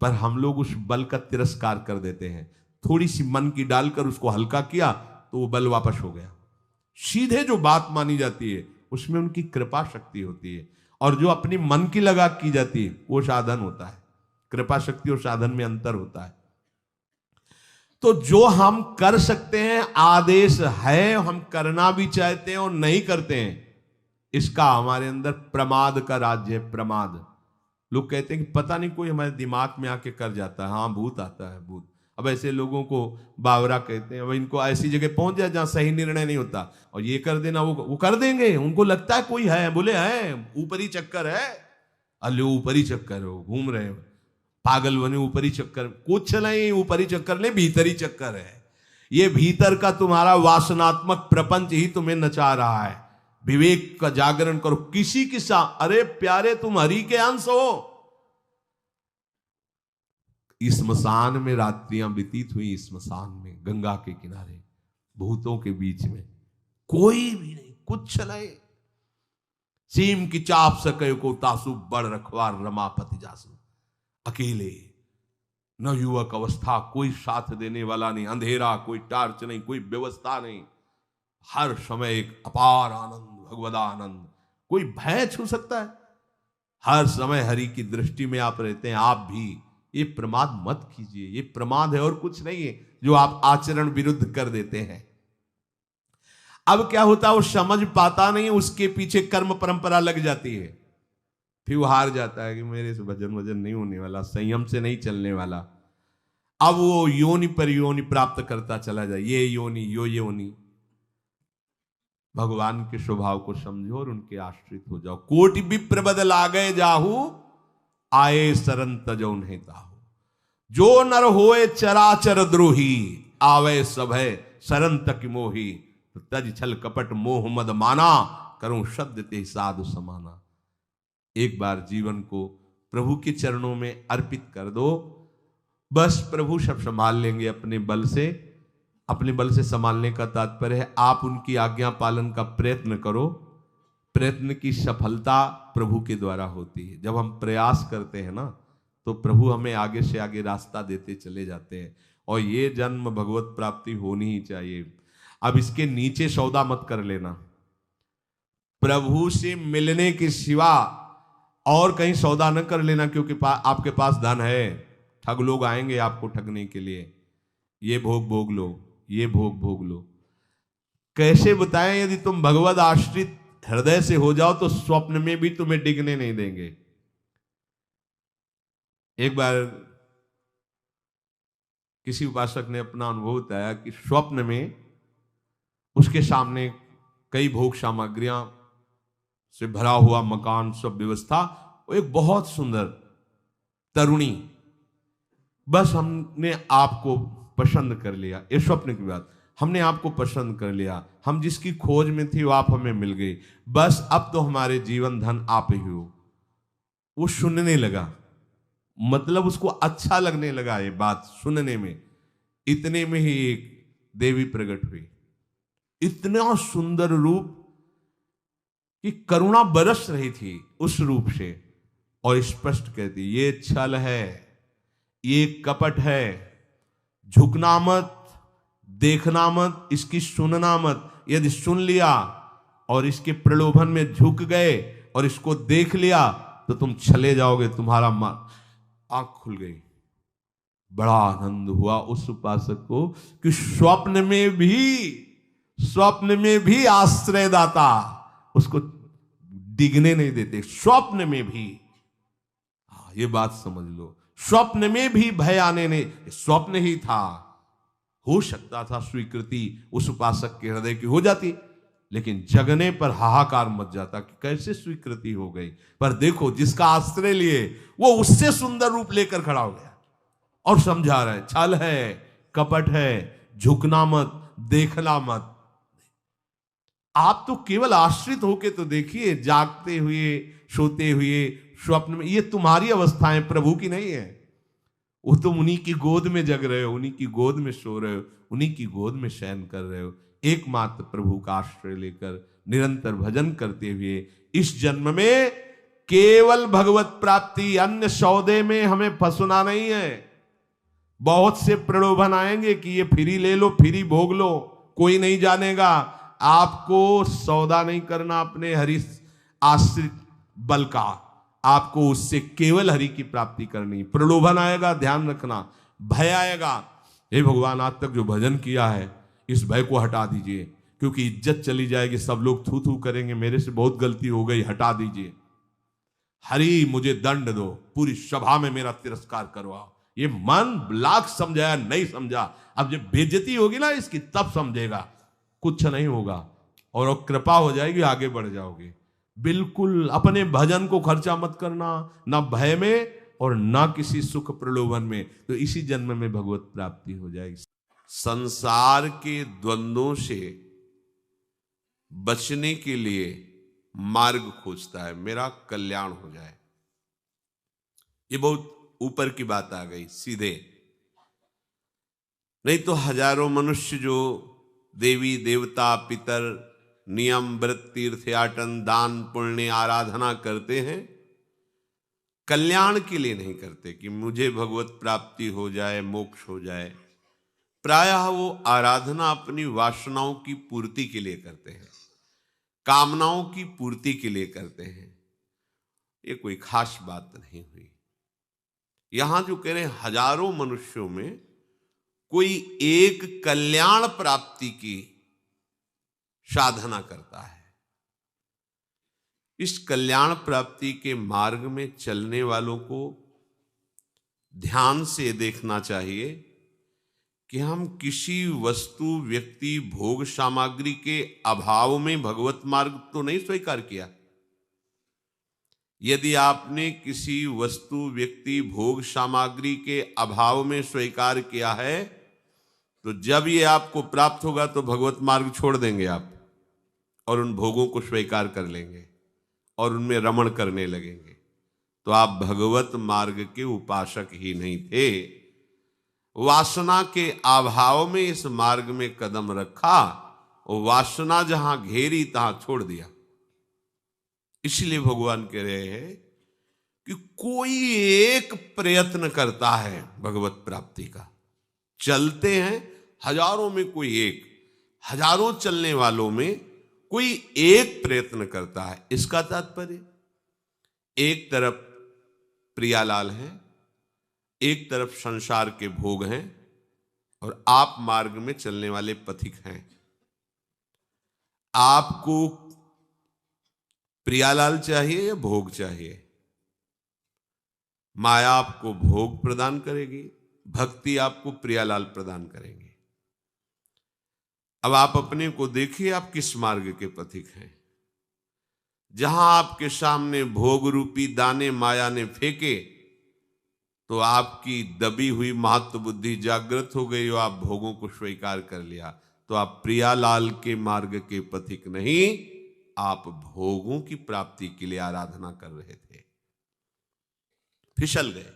S1: पर हम लोग उस बल का तिरस्कार कर देते हैं। थोड़ी सी मन की डालकर उसको हल्का किया तो वो बल वापस हो गया। सीधे जो बात मानी जाती है उसमें उनकी कृपा शक्ति होती है, और जो अपनी मन की लगा की जाती है वो साधन होता है। कृपा शक्ति और साधन में अंतर होता है। तो जो हम कर सकते हैं, आदेश है, हम करना भी चाहते हैं और नहीं करते हैं, इसका हमारे अंदर प्रमाद का राज्य है। प्रमाद। लोग कहते हैं कि पता नहीं कोई हमारे दिमाग में आके कर जाता है। हाँ, भूत आता है, भूत। अब ऐसे लोगों को बावरा कहते हैं। अब इनको ऐसी जगह पहुंच जाए जहां सही निर्णय नहीं होता और ये कर देना वो कर देंगे। उनको लगता है कोई है, बोले है ऊपरी चक्कर है, अल्ले ऊपरी चक्कर हो, घूम रहे हो पागल बने ऊपरी चक्कर। कुछ नहीं, ऊपरी चक्कर नहीं, भीतरी चक्कर है। ये भीतर का तुम्हारा वासनात्मक प्रपंच ही तुम्हें नचा रहा है। विवेक का जागरण करो। किसी के साथ, अरे प्यारे तुम हरि के अंश हो। स्मशान में रात्रियां व्यतीत हुई, स्मशान में गंगा के किनारे भूतों के बीच में, कोई भी नहीं, कुछ नहीं। सीम की चाप सके को तासु बड़ रखवार रमापति जासु। अकेले, न युवक अवस्था, कोई साथ देने वाला नहीं, अंधेरा, कोई टार्च नहीं, कोई व्यवस्था नहीं। हर समय एक अपार आनंद, भगवदा आनंद। कोई भय छू सकता है? हर समय हरि की दृष्टि में आप रहते हैं। आप भी ये प्रमाद मत कीजिए। ये प्रमाद है और कुछ नहीं है जो आप आचरण विरुद्ध कर देते हैं। अब क्या होता है, वो समझ पाता नहीं, उसके पीछे कर्म परंपरा लग जाती है। फिर वो हार जाता है कि मेरे से भजन वजन नहीं होने वाला, संयम से नहीं चलने वाला। अब वो योनि पर योनि प्राप्त करता चला जाए, ये योनि यो योनि। भगवान के स्वभाव को समझो और उनके आश्रित हो जाओ। कोटि विप्र बदल आ गए जाहू, आए सरन तजो नहीं ताहू। जो नर होए चराचर द्रोही, आवे सभय सरन तक मोही। तो तज छल कपट मोह मद माना, करूं शब्द ते साधु समाना। एक बार जीवन को प्रभु के चरणों में अर्पित कर दो। बस प्रभु सब संभाल लेंगे अपने बल से। अपने बल से संभालने का तात्पर्य है आप उनकी आज्ञा पालन का प्रयत्न करो। प्रयत्न की सफलता प्रभु के द्वारा होती है। जब हम प्रयास करते हैं ना, तो प्रभु हमें आगे से आगे रास्ता देते चले जाते हैं। और ये जन्म भगवत प्राप्ति होनी ही चाहिए। अब इसके नीचे सौदा मत कर लेना। प्रभु से मिलने के सिवा और कहीं सौदा न कर लेना, क्योंकि आपके पास धन है। ठग लोग आएंगे आपको ठगने के लिए। ये भोग भोग लो, ये भोग भोग लो। कैसे बताएं? यदि तुम भगवत आश्रित हृदय से हो जाओ तो स्वप्न में भी तुम्हें डिगने नहीं देंगे। एक बार किसी उपासक ने अपना अनुभव बताया कि स्वप्न में उसके सामने कई भोग सामग्रियां से भरा हुआ मकान, सब व्यवस्था, वो एक बहुत सुंदर तरुणी। बस हमने आपको पसंद कर लिया। ये स्वप्न की बात, हमने आपको पसंद कर लिया। हम जिसकी खोज में थे वो आप हमें मिल गई। बस अब तो हमारे जीवन धन आप ही हो। वो सुनने लगा, मतलब उसको अच्छा लगने लगा ये बात सुनने में। इतने में ही एक देवी प्रकट हुई। इतना सुंदर रूप कि करुणा बरस रही थी उस रूप से। और स्पष्ट कहती, ये छल है, ये कपट है। झुकना मत, देखना मत, इसकी सुनना मत। यदि सुन लिया और इसके प्रलोभन में झुक गए और इसको देख लिया तो तुम चले जाओगे। तुम्हारा आंख खुल गई। बड़ा आनंद हुआ उस उपासक को कि स्वप्न में भी आश्रयदाता उसको डिगने नहीं देते। स्वप्न में भी, ये बात समझ लो, स्वप्न में भी भय आने नहीं। स्वप्न ही था, हो सकता था स्वीकृति उस उपासक के हृदय की हो जाती, लेकिन जगने पर हाहाकार मच जाता कि कैसे स्वीकृति हो गई। पर देखो, जिसका आश्रय लिए वो उससे सुंदर रूप लेकर खड़ा हो गया और समझा रहा है छल है, कपट है, झुकना मत, देखना मत। आप तो केवल आश्रित होके तो देखिए, जागते हुए, सोते हुए, स्वप्न में, ये तुम्हारी अवस्थाएं, प्रभु की नहीं है। वो तुम उन्हीं की गोद में जग रहे हो, उन्हीं की गोद में सो रहे हो, उन्हीं की गोद में शयन कर रहे हो। एकमात्र प्रभु का आश्रय लेकर निरंतर भजन करते हुए इस जन्म में केवल भगवत प्राप्ति, अन्य सौदे में हमें फंसना नहीं है। बहुत से प्रलोभन आएंगे कि ये फ्री ले लो, फ्री भोग लो, कोई नहीं जानेगा। आपको सौदा नहीं करना अपने हरि आश्रित बल का, आपको उससे केवल हरि की प्राप्ति करनी। प्रलोभन आएगा, ध्यान रखना, भय आएगा। हे भगवान, आज तक जो भजन किया है इस भय को हटा दीजिए, क्योंकि इज्जत चली जाएगी, सब लोग थू थू करेंगे, मेरे से बहुत गलती हो गई, हटा दीजिए। हरि मुझे दंड दो, पूरी सभा में मेरा तिरस्कार करवाओ, ये मन लाख समझाया नहीं समझा, अब जब बेइज्जती होगी ना इसकी तब समझेगा, कुछ नहीं होगा और कृपा हो जाएगी, आगे बढ़ जाओगे। बिल्कुल अपने भजन को खर्चा मत करना, ना भय में और ना किसी सुख प्रलोभन में, तो इसी जन्म में भगवत प्राप्ति हो जाएगी। संसार के द्वंद्वों से बचने के लिए मार्ग खोजता है, मेरा कल्याण हो जाए। ये बहुत ऊपर की बात आ गई सीधे, नहीं तो हजारों मनुष्य जो देवी देवता पितर नियम व्रत तीर्थयाटन दान पुण्य आराधना करते हैं, कल्याण के लिए नहीं करते कि मुझे भगवत प्राप्ति हो जाए, मोक्ष हो जाए। प्रायः वो आराधना अपनी वासनाओं की पूर्ति के लिए करते हैं, कामनाओं की पूर्ति के लिए करते हैं। ये कोई खास बात नहीं हुई। यहां जो कह रहे हैं हजारों मनुष्यों में कोई एक कल्याण प्राप्ति की साधना करता है। इस कल्याण प्राप्ति के मार्ग में चलने वालों को ध्यान से देखना चाहिए कि हम किसी वस्तु व्यक्ति भोग सामग्री के अभाव में भगवत मार्ग तो नहीं स्वीकार किया। यदि आपने किसी वस्तु व्यक्ति भोग सामग्री के अभाव में स्वीकार किया है, तो जब ये आपको प्राप्त होगा तो भगवत मार्ग छोड़ देंगे आप और उन भोगों को स्वीकार कर लेंगे और उनमें रमण करने लगेंगे, तो आप भगवत मार्ग के उपासक ही नहीं थे। वासना के अभाव में इस मार्ग में कदम रखा और वासना जहां घेरी तहां छोड़ दिया। इसलिए भगवान कह रहे हैं कि कोई एक प्रयत्न करता है भगवत प्राप्ति का, चलते हैं हजारों में कोई एक, हजारों चलने वालों में कोई एक प्रयत्न करता है। इसका तात्पर्य एक तरफ प्रियालाल है, एक तरफ संसार के भोग हैं और आप मार्ग में चलने वाले पथिक हैं। आपको प्रियालाल चाहिए या भोग चाहिए? माया आपको भोग प्रदान करेगी, भक्ति आपको प्रियालाल प्रदान करेंगे। अब आप अपने को देखिए, आप किस मार्ग के पथिक हैं। जहां आपके सामने भोग रूपी दाने माया ने फेंके तो आपकी दबी हुई महत्व बुद्धि जागृत हो गई और आप भोगों को स्वीकार कर लिया, तो आप प्रियालाल के मार्ग के पथिक नहीं, आप भोगों की प्राप्ति के लिए आराधना कर रहे थे, फिसल गए।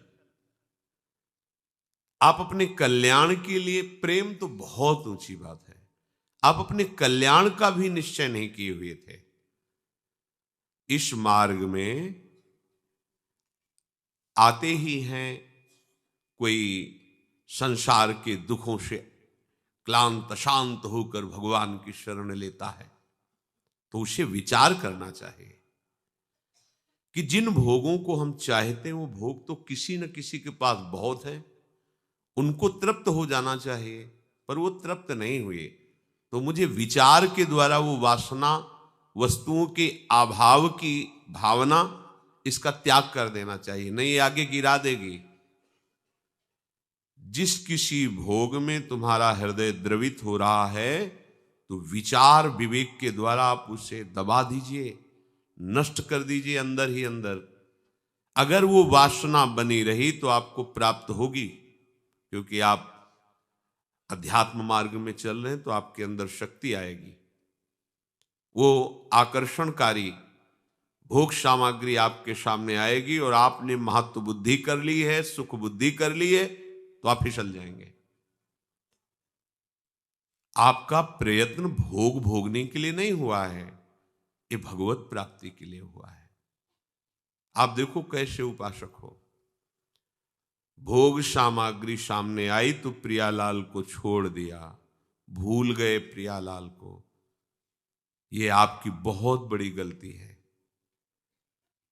S1: आप अपने कल्याण के लिए, प्रेम तो बहुत ऊंची बात है, आप अपने कल्याण का भी निश्चय नहीं किए हुए थे। इस मार्ग में आते ही हैं, कोई संसार के दुखों से क्लांत शांत होकर भगवान की शरण लेता है, तो उसे विचार करना चाहिए कि जिन भोगों को हम चाहते हैं वो भोग तो किसी न किसी के पास बहुत है, उनको तृप्त हो जाना चाहिए, पर वो तृप्त नहीं हुए, तो मुझे विचार के द्वारा वो वासना, वस्तुओं के अभाव की भावना, इसका त्याग कर देना चाहिए, नहीं ये आगे गिरा देगी। जिस किसी भोग में तुम्हारा हृदय द्रवित हो रहा है, तो विचार विवेक के द्वारा आप उसे दबा दीजिए, नष्ट कर दीजिए अंदर ही अंदर। अगर वो वासना बनी रही तो आपको प्राप्त होगी, क्योंकि आप अध्यात्म मार्ग में चल रहे हैं, तो आपके अंदर शक्ति आएगी। वो आकर्षणकारी भोग सामग्री आपके सामने आएगी और आपने महत्व बुद्धि कर ली है, सुख बुद्धि कर ली है, तो आप फिसल जाएंगे। आपका प्रयत्न भोग भोगने के लिए नहीं हुआ है, ये भगवत प्राप्ति के लिए हुआ है। आप देखो कैसे उपासक हो, भोग सामग्री सामने आई तो प्रियालाल को छोड़ दिया, भूल गए प्रियालाल को। ये आपकी बहुत बड़ी गलती है।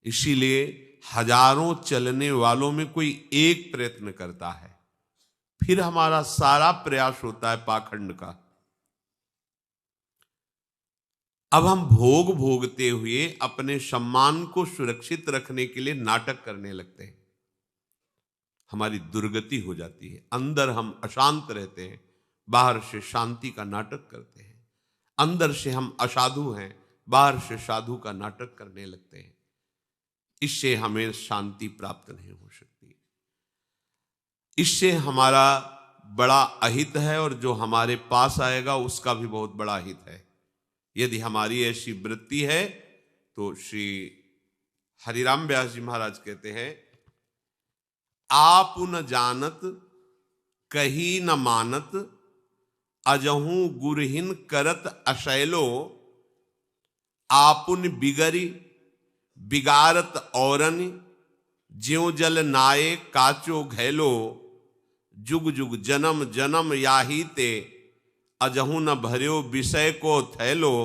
S1: इसीलिए हजारों चलने वालों में कोई एक प्रयत्न करता है, फिर हमारा सारा प्रयास होता है पाखंड का। अब हम भोग भोगते हुए अपने सम्मान को सुरक्षित रखने के लिए नाटक करने लगते हैं। हमारी दुर्गति हो जाती है। अंदर हम अशांत रहते हैं, बाहर से शांति का नाटक करते हैं। अंदर से हम असाधु हैं, बाहर से साधु का नाटक करने लगते हैं। इससे हमें शांति प्राप्त नहीं हो सकती। इससे हमारा बड़ा अहित है और जो हमारे पास आएगा उसका भी बहुत बड़ा हित है। यदि हमारी ऐसी वृत्ति है तो श्री हरिराम व्यास जी महाराज कहते हैं, आप न जानत कही न मानत, अजहू गुरहीन करत अशैलो, आपुन बिगरी बिगारत औरन, ज्यों जल नाये काचो घैलो, जुग जुग जन्म जन्म याही ते, अजहू न भर्यो विषय को थैलो,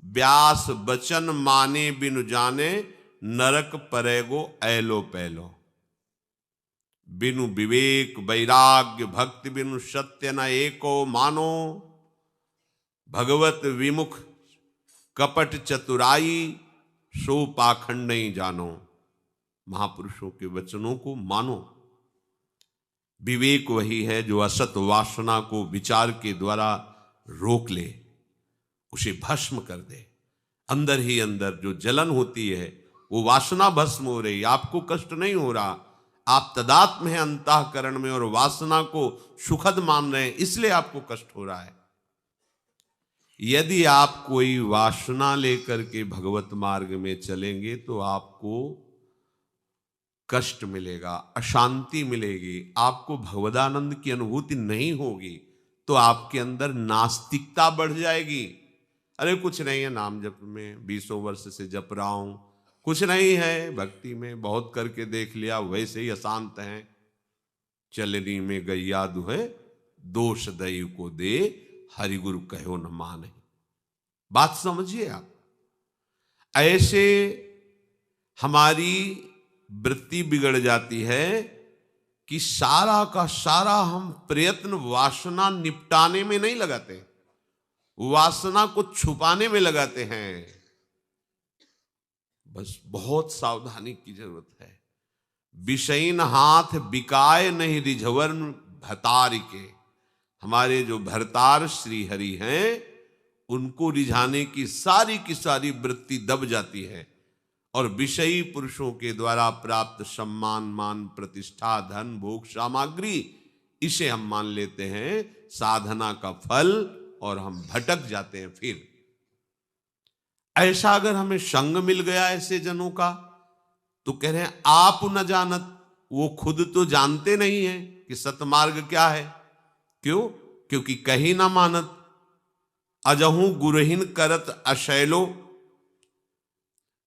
S1: व्यास बचन माने बिनु जाने, नरक परेगो ऐलो पैलो। बिनु विवेक वैराग्य भक्ति बिनु सत्य न एको मानो, भगवत विमुख कपट चतुराई, सो पाखंड नहीं जानो। महापुरुषों के वचनों को मानो। विवेक वही है जो असत वासना को विचार के द्वारा रोक ले, उसे भस्म कर दे। अंदर ही अंदर जो जलन होती है वो वासना भस्म हो रही, आपको कष्ट नहीं हो रहा। आप तदात्म हैं अंतःकरण में और वासना को सुखद मान रहे हैं, इसलिए आपको कष्ट हो रहा है। यदि आप कोई वासना लेकर के भगवत मार्ग में चलेंगे तो आपको कष्ट मिलेगा, अशांति मिलेगी, आपको भगवदानंद की अनुभूति नहीं होगी, तो आपके अंदर नास्तिकता बढ़ जाएगी। अरे कुछ नहीं है, नाम जप में 20 वर्ष से जप रहा हूं, कुछ नहीं है, भक्ति में बहुत करके देख लिया, वैसे ही अशांत हैं। चलनी में गैया दुहे, दोष दयु को दे, हरिगुरु कहो न माने। बात समझिए आप। ऐसे हमारी वृत्ति बिगड़ जाती है कि सारा का सारा हम प्रयत्न वासना निपटाने में नहीं लगाते, वासना को छुपाने में लगाते हैं। बस बहुत सावधानी की जरूरत है। विषयीन हाथ बिकाए नहीं रिझवर भतार के। हमारे जो भरतार श्री हरि हैं उनको रिझाने की सारी वृत्ति दब जाती है और विषयी पुरुषों के द्वारा प्राप्त सम्मान मान प्रतिष्ठा धन भोग सामग्री, इसे हम मान लेते हैं साधना का फल और हम भटक जाते हैं। फिर ऐसा अगर हमें संग मिल गया ऐसे जनों का तो कह रहे हैं आप न जानत, वो खुद तो जानते नहीं है कि सतमार्ग क्या है। क्यों? क्योंकि कहीं ना मानत, अजहू गुरुहीन करत अशैलो,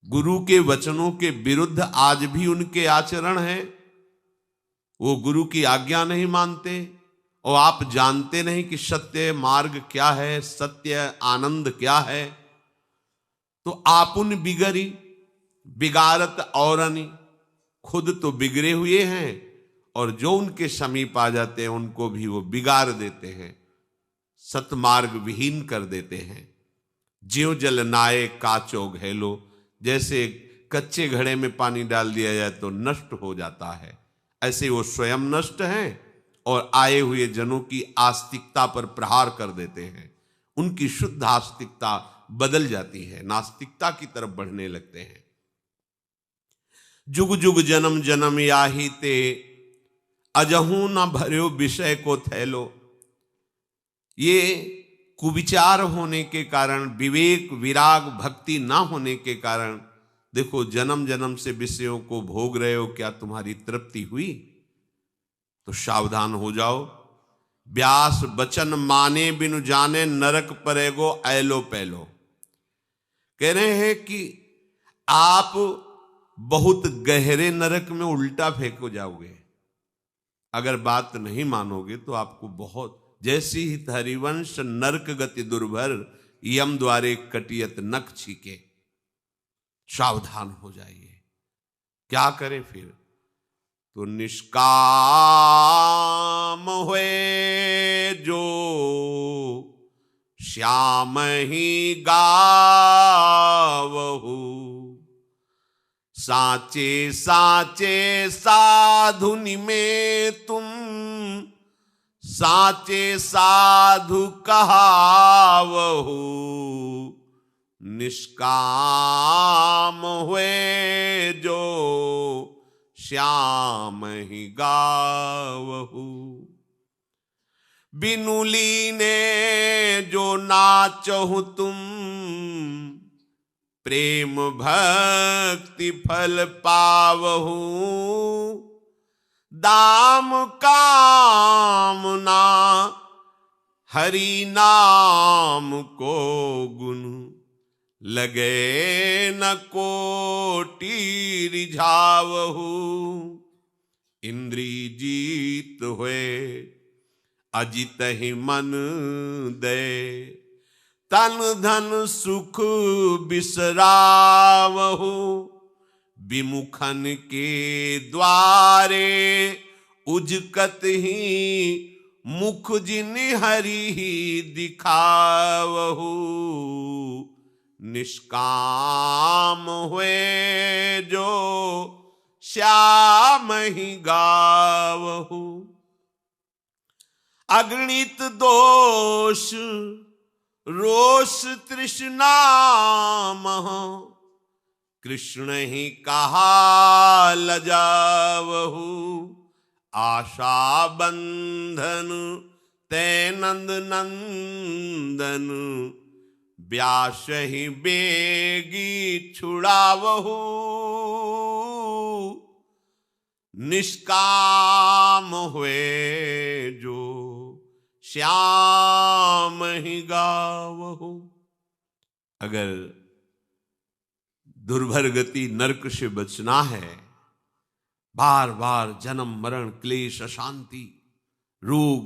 S1: गुरु के वचनों के विरुद्ध आज भी उनके आचरण है। वो गुरु की आज्ञा नहीं मानते और आप जानते नहीं कि सत्य मार्ग क्या है, सत्य आनंद क्या है। तो आपुन बिगरी बिगारत औरनी, खुद तो बिगड़े हुए हैं और जो उनके समीप आ जाते हैं उनको भी वो बिगाड़ देते हैं, सतमार्ग विहीन कर देते हैं। ज्यों जल नाये काचो घैलो, जैसे कच्चे घड़े में पानी डाल दिया जाए तो नष्ट हो जाता है, ऐसे वो स्वयं नष्ट हैं और आए हुए जनों की आस्तिकता पर प्रहार कर देते हैं। उनकी शुद्ध आस्तिकता बदल जाती है, नास्तिकता की तरफ बढ़ने लगते हैं। जुग जुग जन्म जन्म याही ते, अजहू न भर्यो विषय को थैलो। ये कुविचार होने के कारण, विवेक विराग भक्ति ना होने के कारण, देखो जन्म जन्म से विषयों को भोग रहे हो, क्या तुम्हारी तृप्ति हुई? तो सावधान हो जाओ। व्यास बचन माने बिनु जाने, नरक परेगो ऐलो पैलो। कह रहे हैं कि आप बहुत गहरे नरक में उल्टा फेंको जाओगे। अगर बात नहीं मानोगे तो आपको बहुत, जैसी ही हरिवंश नरक गति दुर्भर, यम द्वारे कटियत नख छीके। सावधान हो जाइए। क्या करें फिर? तो निष्काम हुए जो श्याम ही गावहु, साचे साचे साधुनि में तुम साचे साधु कहावहु, निष्काम हुए जो श्याम ही गावहु। बिनु लीने जो नाचहु तुम, प्रेम भक्ति फल पावहु। दाम कामना हरि नाम को गुण, लगे न कोटि रिझावहु। इंद्री जीत हुए अजित ही मन दे, तन धन सुख बिसरावहु। विमुखन के द्वारे उजकत ही, मुख जिन हरि ही दिखावहु। निष्काम हुए जो श्याम ही गावहु। अगणित दोष रोष तृष्णा मह, कृष्ण ही कहा लजावहु। आशा बंधन ते नंद नंदन, व्यास ही बेगी छुड़ावहु। निष्काम हुए जो श्याम ही गावहु। अगर दुर्भर गति नरक से बचना है, बार बार जन्म मरण क्लेश अशांति रोग,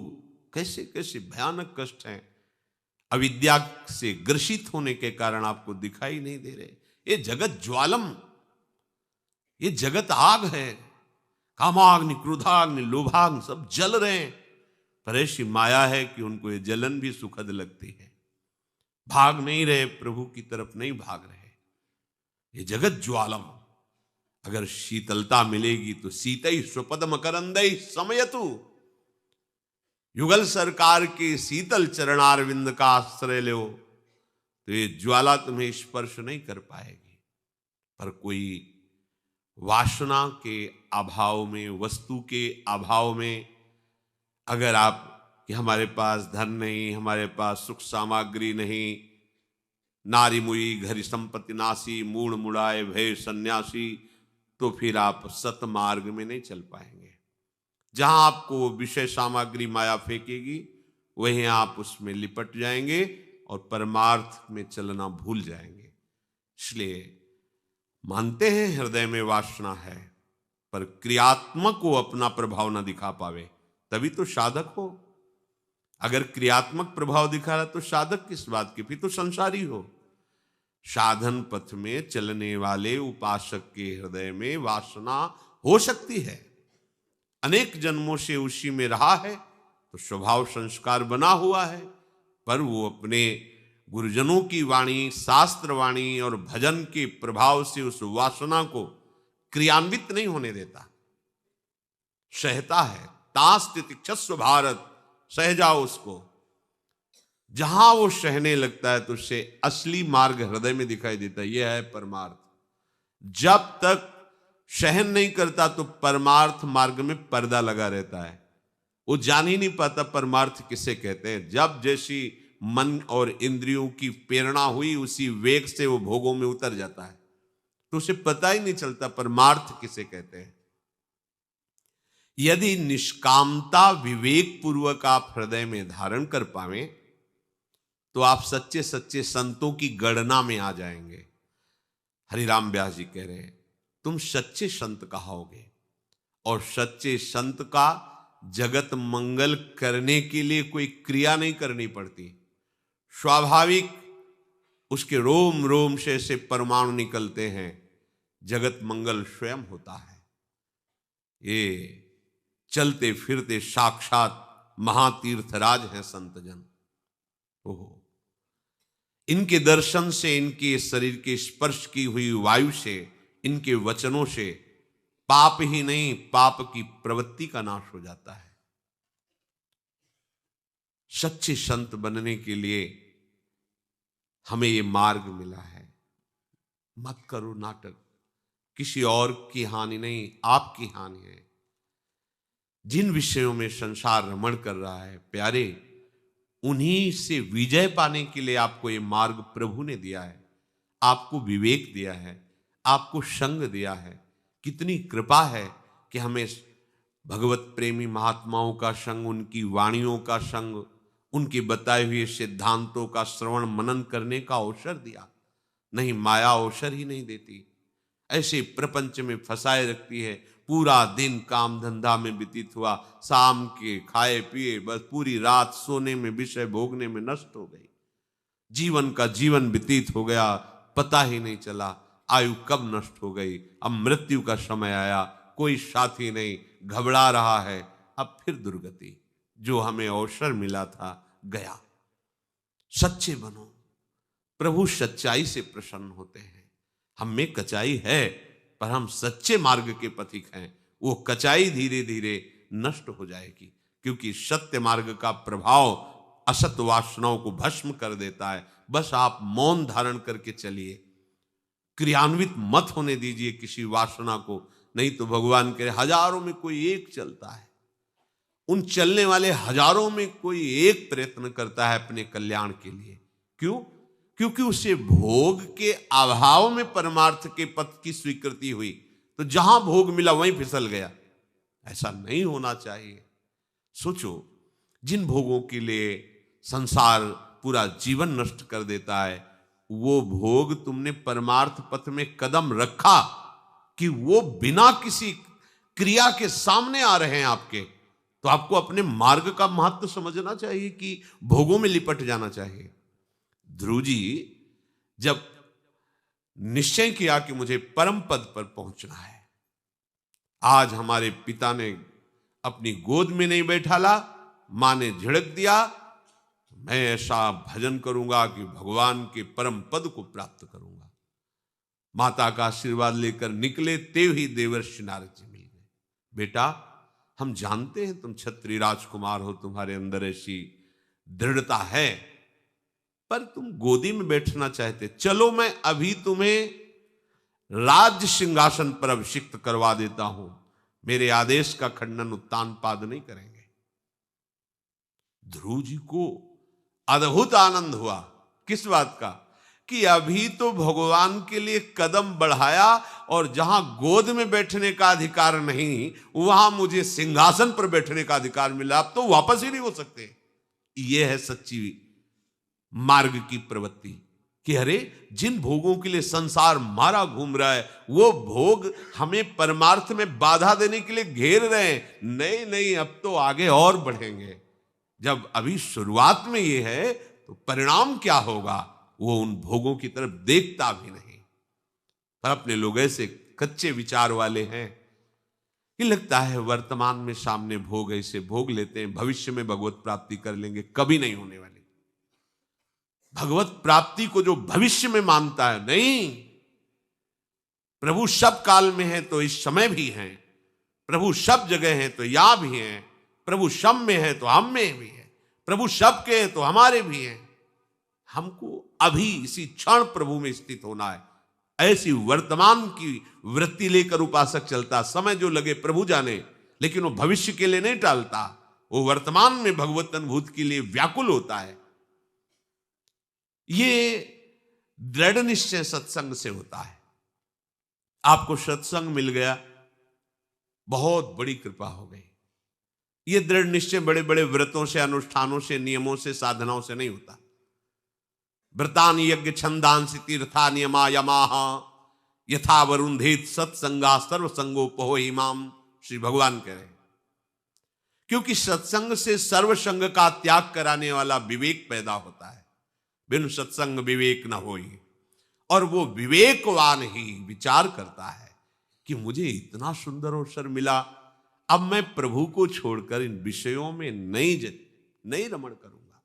S1: कैसे कैसे भयानक कष्ट हैं, अविद्या से ग्रसित होने के कारण आपको दिखाई नहीं दे रहे। ये जगत ज्वालम, ये जगत आग है। कामाग्नि क्रोधाग्नि लोभाग्नि सब जल रहे हैं, पर ऐसी माया है कि उनको ये जलन भी सुखद लगती है। भाग नहीं रहे, प्रभु की तरफ नहीं भाग रहे। ये जगत ज्वालम, अगर शीतलता मिलेगी तो सीतई स्वपद मकरंदई समयतु। युगल सरकार के शीतल चरणारविंद का आश्रय लो तो ये ज्वाला तुम्हें स्पर्श नहीं कर पाएगी। पर कोई वासना के अभाव में, वस्तु के अभाव में, अगर आप कि हमारे पास धन नहीं, हमारे पास सुख सामग्री नहीं, नारी मुई घरी संपत्ति नासी, मूढ़ मुड़ाए भय सन्यासी, तो फिर आप सतमार्ग में नहीं चल पाएंगे। जहां आपको विषय सामग्री माया फेंकेगी, वहीं आप उसमें लिपट जाएंगे और परमार्थ में चलना भूल जाएंगे। इसलिए मानते हैं हृदय में वासना है, पर क्रियात्मक को अपना प्रभाव ना दिखा पावे, तभी तो साधक हो। अगर क्रियात्मक प्रभाव दिखा रहा तो साधक किस बात के, फिर तो संसारी हो। साधन पथ में चलने वाले उपासक के हृदय में वासना हो सकती है, अनेक जन्मों से उसी में रहा है तो स्वभाव संस्कार बना हुआ है, पर वो अपने गुरुजनों की वाणी, शास्त्र वाणी और भजन के प्रभाव से उस वासना को क्रियान्वित नहीं होने देता, सहता है। तास्तितिक्षस्व भारत, सह जाओ उसको। जहां वो सहने लगता है तो उससे असली मार्ग हृदय में दिखाई देता है, यह है परमार्थ। जब तक सहन नहीं करता तो परमार्थ मार्ग में पर्दा लगा रहता है, वो जान ही नहीं पाता परमार्थ किसे कहते हैं। जब जैसी मन और इंद्रियों की प्रेरणा हुई, उसी वेग से वो भोगों में उतर जाता है, तो उसे पता ही नहीं चलता परमार्थ किसे कहते हैं। यदि निष्कामता विवेक पूर्वक आप हृदय में धारण कर पावे तो आप सच्चे सच्चे संतों की गणना में आ जाएंगे। हरिराम व्यास जी कह रहे हैं, तुम सच्चे संत कहाओगे, और सच्चे संत का जगत मंगल करने के लिए कोई क्रिया नहीं करनी पड़ती। स्वाभाविक उसके रोम रोम से परमाणु निकलते हैं, जगत मंगल स्वयं होता है। ये चलते फिरते साक्षात महातीर्थराज हैं संतजन। ओहो, इनके दर्शन से, इनके शरीर के स्पर्श की हुई वायु से इनके वचनों से पाप ही नहीं, पाप की प्रवृत्ति का नाश हो जाता है। सच्चे संत बनने के लिए हमें ये मार्ग मिला है। मत करो नाटक, किसी और की हानि नहीं, आपकी हानि है। जिन विषयों में संसार रमण कर रहा है प्यारे, उन्हीं से विजय पाने के लिए आपको ये मार्ग प्रभु ने दिया है, आपको विवेक दिया है, आपको संग दिया है। कितनी कृपा है कि हमें भगवत प्रेमी महात्माओं का संग, उनकी वाणियों का संग, उनके बताए हुए सिद्धांतों का श्रवण मनन करने का अवसर दिया। नहीं, माया अवसर ही नहीं देती, ऐसे प्रपंच में फंसाए रखती है। पूरा दिन काम धंधा में व्यतीत हुआ, शाम के खाए पिए बस पूरी रात सोने में, विषय भोगने में नष्ट हो गई। जीवन का जीवन व्यतीत हो गया, पता ही नहीं चला आयु कब नष्ट हो गई। अब मृत्यु का समय आया, कोई साथी नहीं, घबरा रहा है। अब फिर दुर्गति, जो हमें अवसर मिला था गया। सच्चे बनो, प्रभु सच्चाई से प्रसन्न होते हैं। हम में कचाई है, पर हम सच्चे मार्ग के पथिक हैं। वो कचाई धीरे धीरे नष्ट हो जाएगी, क्योंकि सत्य मार्ग का प्रभाव असत वासनाओं को भस्म कर देता है। बस आप मौन धारण करके चलिए, क्रियान्वित मत होने दीजिए किसी वासना को। नहीं तो भगवान के हजारों में कोई एक चलता है, उन चलने वाले हजारों में कोई एक प्रयत्न करता है अपने कल्याण के लिए। क्यों? क्योंकि उसे भोग के अभाव में परमार्थ के पथ की स्वीकृति हुई, तो जहां भोग मिला वहीं फिसल गया। ऐसा नहीं होना चाहिए। सोचो, जिन भोगों के लिए संसार पूरा जीवन नष्ट कर देता है, वो भोग तुमने परमार्थ पथ में कदम रखा कि वो बिना किसी क्रिया के सामने आ रहे हैं आपके, तो आपको अपने मार्ग का महत्व समझना चाहिए कि भोगों में लिपट जाना चाहिए। ध्रुव जी जब निश्चय किया कि मुझे परम पद पर पहुंचना है, आज हमारे पिता ने अपनी गोद में नहीं बैठाला, मां ने झिड़क दिया, मैं ऐसा भजन करूंगा कि भगवान के परम पद को प्राप्त करूंगा। माता का आशीर्वाद लेकर निकले, तेव ही देवर्षि नारद जी मिल गए। बेटा, हम जानते हैं तुम क्षत्रिय राजकुमार हो, तुम्हारे अंदर ऐसी दृढ़ता है, पर तुम गोदी में बैठना चाहते, चलो मैं अभी तुम्हें राज्य सिंहासन पर अभिषिक्त करवा देता हूं। मेरे आदेश का खंडन उत्तान पाद नहीं करेंगे। ध्रुव जी को अद्भुत आनंद हुआ। किस बात का? कि अभी तो भगवान के लिए कदम बढ़ाया, और जहां गोद में बैठने का अधिकार नहीं, वहां मुझे सिंहासन पर बैठने का अधिकार मिला। अब तो वापस ही नहीं हो सकते। यह है सच्ची मार्ग की प्रवृत्ति कि अरे, जिन भोगों के लिए संसार मारा घूम रहा है, वो भोग हमें परमार्थ में बाधा देने के लिए घेर रहे हैं। नहीं नहीं, अब तो आगे और बढ़ेंगे। जब अभी शुरुआत में ये है, तो परिणाम क्या होगा वो उन भोगों की तरफ देखता भी नहीं। पर अपने लोग ऐसे कच्चे विचार वाले हैं कि लगता है वर्तमान में सामने भोग, ऐसे भोग लेते हैं, भविष्य में भगवत प्राप्ति कर लेंगे। कभी नहीं होने वाली। भगवत प्राप्ति को जो भविष्य में मानता है, नहीं, प्रभु सब काल में है तो इस समय भी है, प्रभु सब जगह है तो यहां भी है, प्रभु सब में है तो हम में भी है, प्रभु सब के है तो हमारे भी हैं। हमको अभी इसी क्षण प्रभु में स्थित होना है। ऐसी वर्तमान की वृत्ति लेकर उपासक चलता। समय जो लगे प्रभु जाने, लेकिन वो भविष्य के लिए नहीं टालता, वो वर्तमान में भगवत अनुभूति के लिए व्याकुल होता है। ये दृढ़ निश्चय सत्संग से होता है। आपको सत्संग मिल गया, बहुत बड़ी कृपा हो गई। ये दृढ़ निश्चय बड़े बड़े व्रतों से, अनुष्ठानों से, नियमों से, साधनाओं से नहीं होता। व्रतान यज्ञ छंदांसि तीर्था नियमा यमाह यथा वरुंधेत सत्संगा सर्वसंगोपहो इमाम, श्री भगवान कह रहे हैं। क्योंकि सत्संग से सर्वसंग का त्याग कराने वाला विवेक पैदा होता है। बिन सत्संग विवेक न होई। और वो विवेकवान ही विचार करता है कि मुझे इतना सुंदर अवसर मिला, अब मैं प्रभु को छोड़कर इन विषयों में नहीं रमण करूंगा।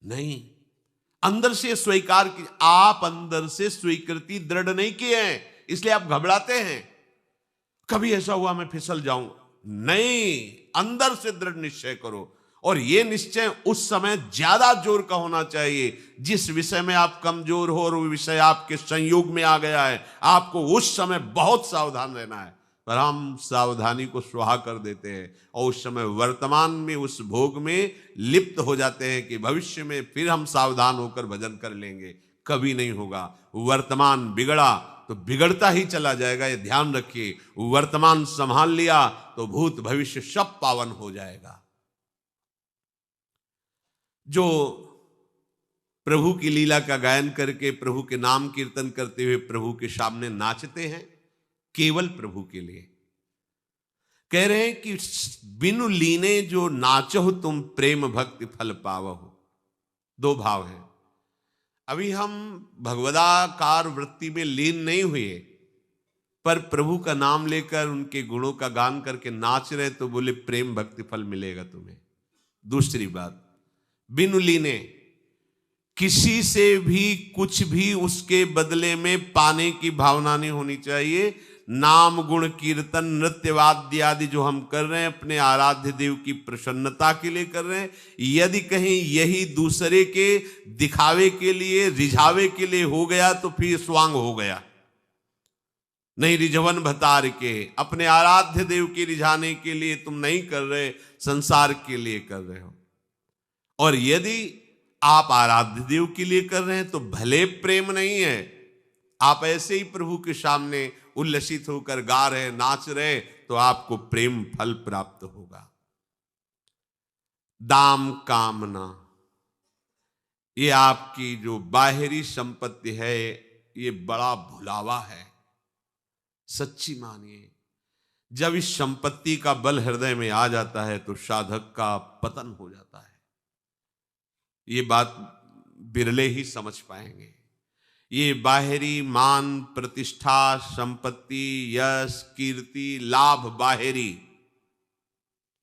S1: नहीं, अंदर से स्वीकार की। आप अंदर से स्वीकृति दृढ़ नहीं किए हैं, इसलिए आप घबराते हैं, कभी ऐसा हुआ मैं फिसल जाऊं। नहीं, अंदर से दृढ़ निश्चय करो, और यह निश्चय उस समय ज्यादा जोर का होना चाहिए जिस विषय में आप कमजोर हो और वो विषय आपके संयोग में आ गया है। आपको उस समय बहुत सावधान रहना है, पर हम सावधानी को सुहा कर देते हैं और उस समय वर्तमान में उस भोग में लिप्त हो जाते हैं कि भविष्य में फिर हम सावधान होकर भजन कर लेंगे। कभी नहीं होगा। वर्तमान बिगड़ा तो बिगड़ता ही चला जाएगा, ये ध्यान रखिए। वर्तमान संभाल लिया तो भूत भविष्य सब पावन हो जाएगा। जो प्रभु की लीला का गायन करके, प्रभु के नाम कीर्तन करते हुए प्रभु के सामने नाचते हैं, केवल प्रभु के लिए कह रहे हैं कि बिनु लीने जो नाचो तुम प्रेम भक्ति फल पावो। दो भाव हैं। अभी हम भगवदाकार वृत्ति में लीन नहीं हुए, पर प्रभु का नाम लेकर उनके गुणों का गान करके नाच रहे, तो बोले प्रेम भक्ति फल मिलेगा तुम्हें। दूसरी बात, बिनु लीने, किसी से भी कुछ भी उसके बदले में पाने की भावना नहीं होनी चाहिए। नाम गुण कीर्तन नृत्य वाद्य आदि जो हम कर रहे हैं अपने आराध्य देव की प्रसन्नता के लिए कर रहे हैं। यदि कहीं यही दूसरे के दिखावे के लिए, रिझावे के लिए हो गया तो फिर स्वांग हो गया। नहीं, रिझवन भतार के, अपने आराध्य देव के रिझाने के लिए तुम नहीं कर रहे, संसार के लिए कर रहे हो। और यदि आप आराध्य देव के लिए कर रहे हैं तो भले प्रेम नहीं है, आप ऐसे ही प्रभु के सामने उल्लसित होकर गा रहे, नाच रहे, तो आपको प्रेम फल प्राप्त होगा। दाम कामना, ये आपकी जो बाहरी संपत्ति है, ये बड़ा भुलावा है। सच्ची मानिए, जब इस संपत्ति का बल हृदय में आ जाता है तो साधक का पतन हो जाता है। ये बात बिरले ही समझ पाएंगे। ये बाहरी मान प्रतिष्ठा, संपत्ति, यश, कीर्ति, लाभ बाहरी,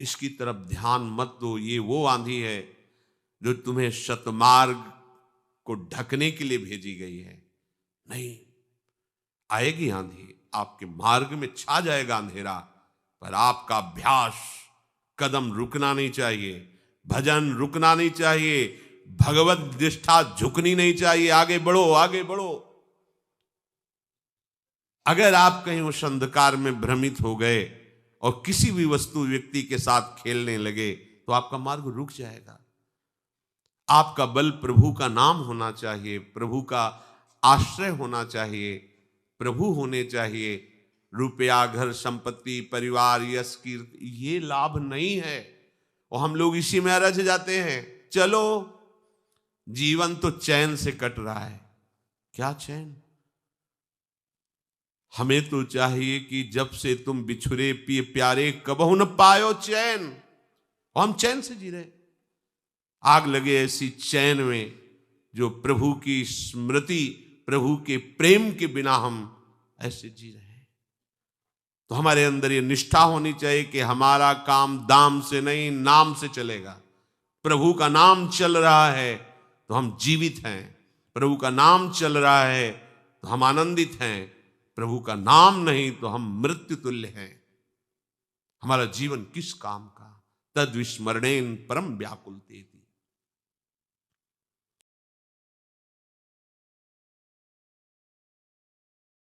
S1: इसकी तरफ ध्यान मत दो। ये वो आंधी है जो तुम्हें शतमार्ग को ढकने के लिए भेजी गई है। नहीं, आएगी आंधी, आपके मार्ग में छा जाएगा अंधेरा, पर आपका अभ्यास, कदम रुकना नहीं चाहिए, भजन रुकना नहीं चाहिए, भगवत निष्ठा झुकनी नहीं चाहिए। आगे बढ़ो, आगे बढ़ो। अगर आप कहीं उस अंधकार में भ्रमित हो गए और किसी भी वस्तु व्यक्ति के साथ खेलने लगे तो आपका मार्ग रुक जाएगा। आपका बल प्रभु का नाम होना चाहिए, प्रभु का आश्रय होना चाहिए, प्रभु होने चाहिए। रुपया, घर, संपत्ति, परिवार, यश, कीर्ति, ये लाभ नहीं है और हम लोग इसी में रच जाते हैं। चलो, जीवन तो चैन से कट रहा है। क्या चैन? हमें तो चाहिए कि जब से तुम बिछुरे पिए प्यारे, कबहु न पायो चैन, और हम चैन से जी रहे। आग लगे ऐसी चैन में जो प्रभु की स्मृति, प्रभु के प्रेम के बिना हम ऐसे जी रहे हैं। तो हमारे अंदर ये निष्ठा होनी चाहिए कि हमारा काम दाम से नहीं, नाम से चलेगा। प्रभु का नाम चल रहा है तो हम जीवित हैं, प्रभु का नाम चल रहा है तो हम आनंदित हैं, प्रभु का नाम नहीं तो हम मृत्यु तुल्य हैं। हमारा जीवन किस काम का? तद विस्मरणेन परम व्याकुलतेति।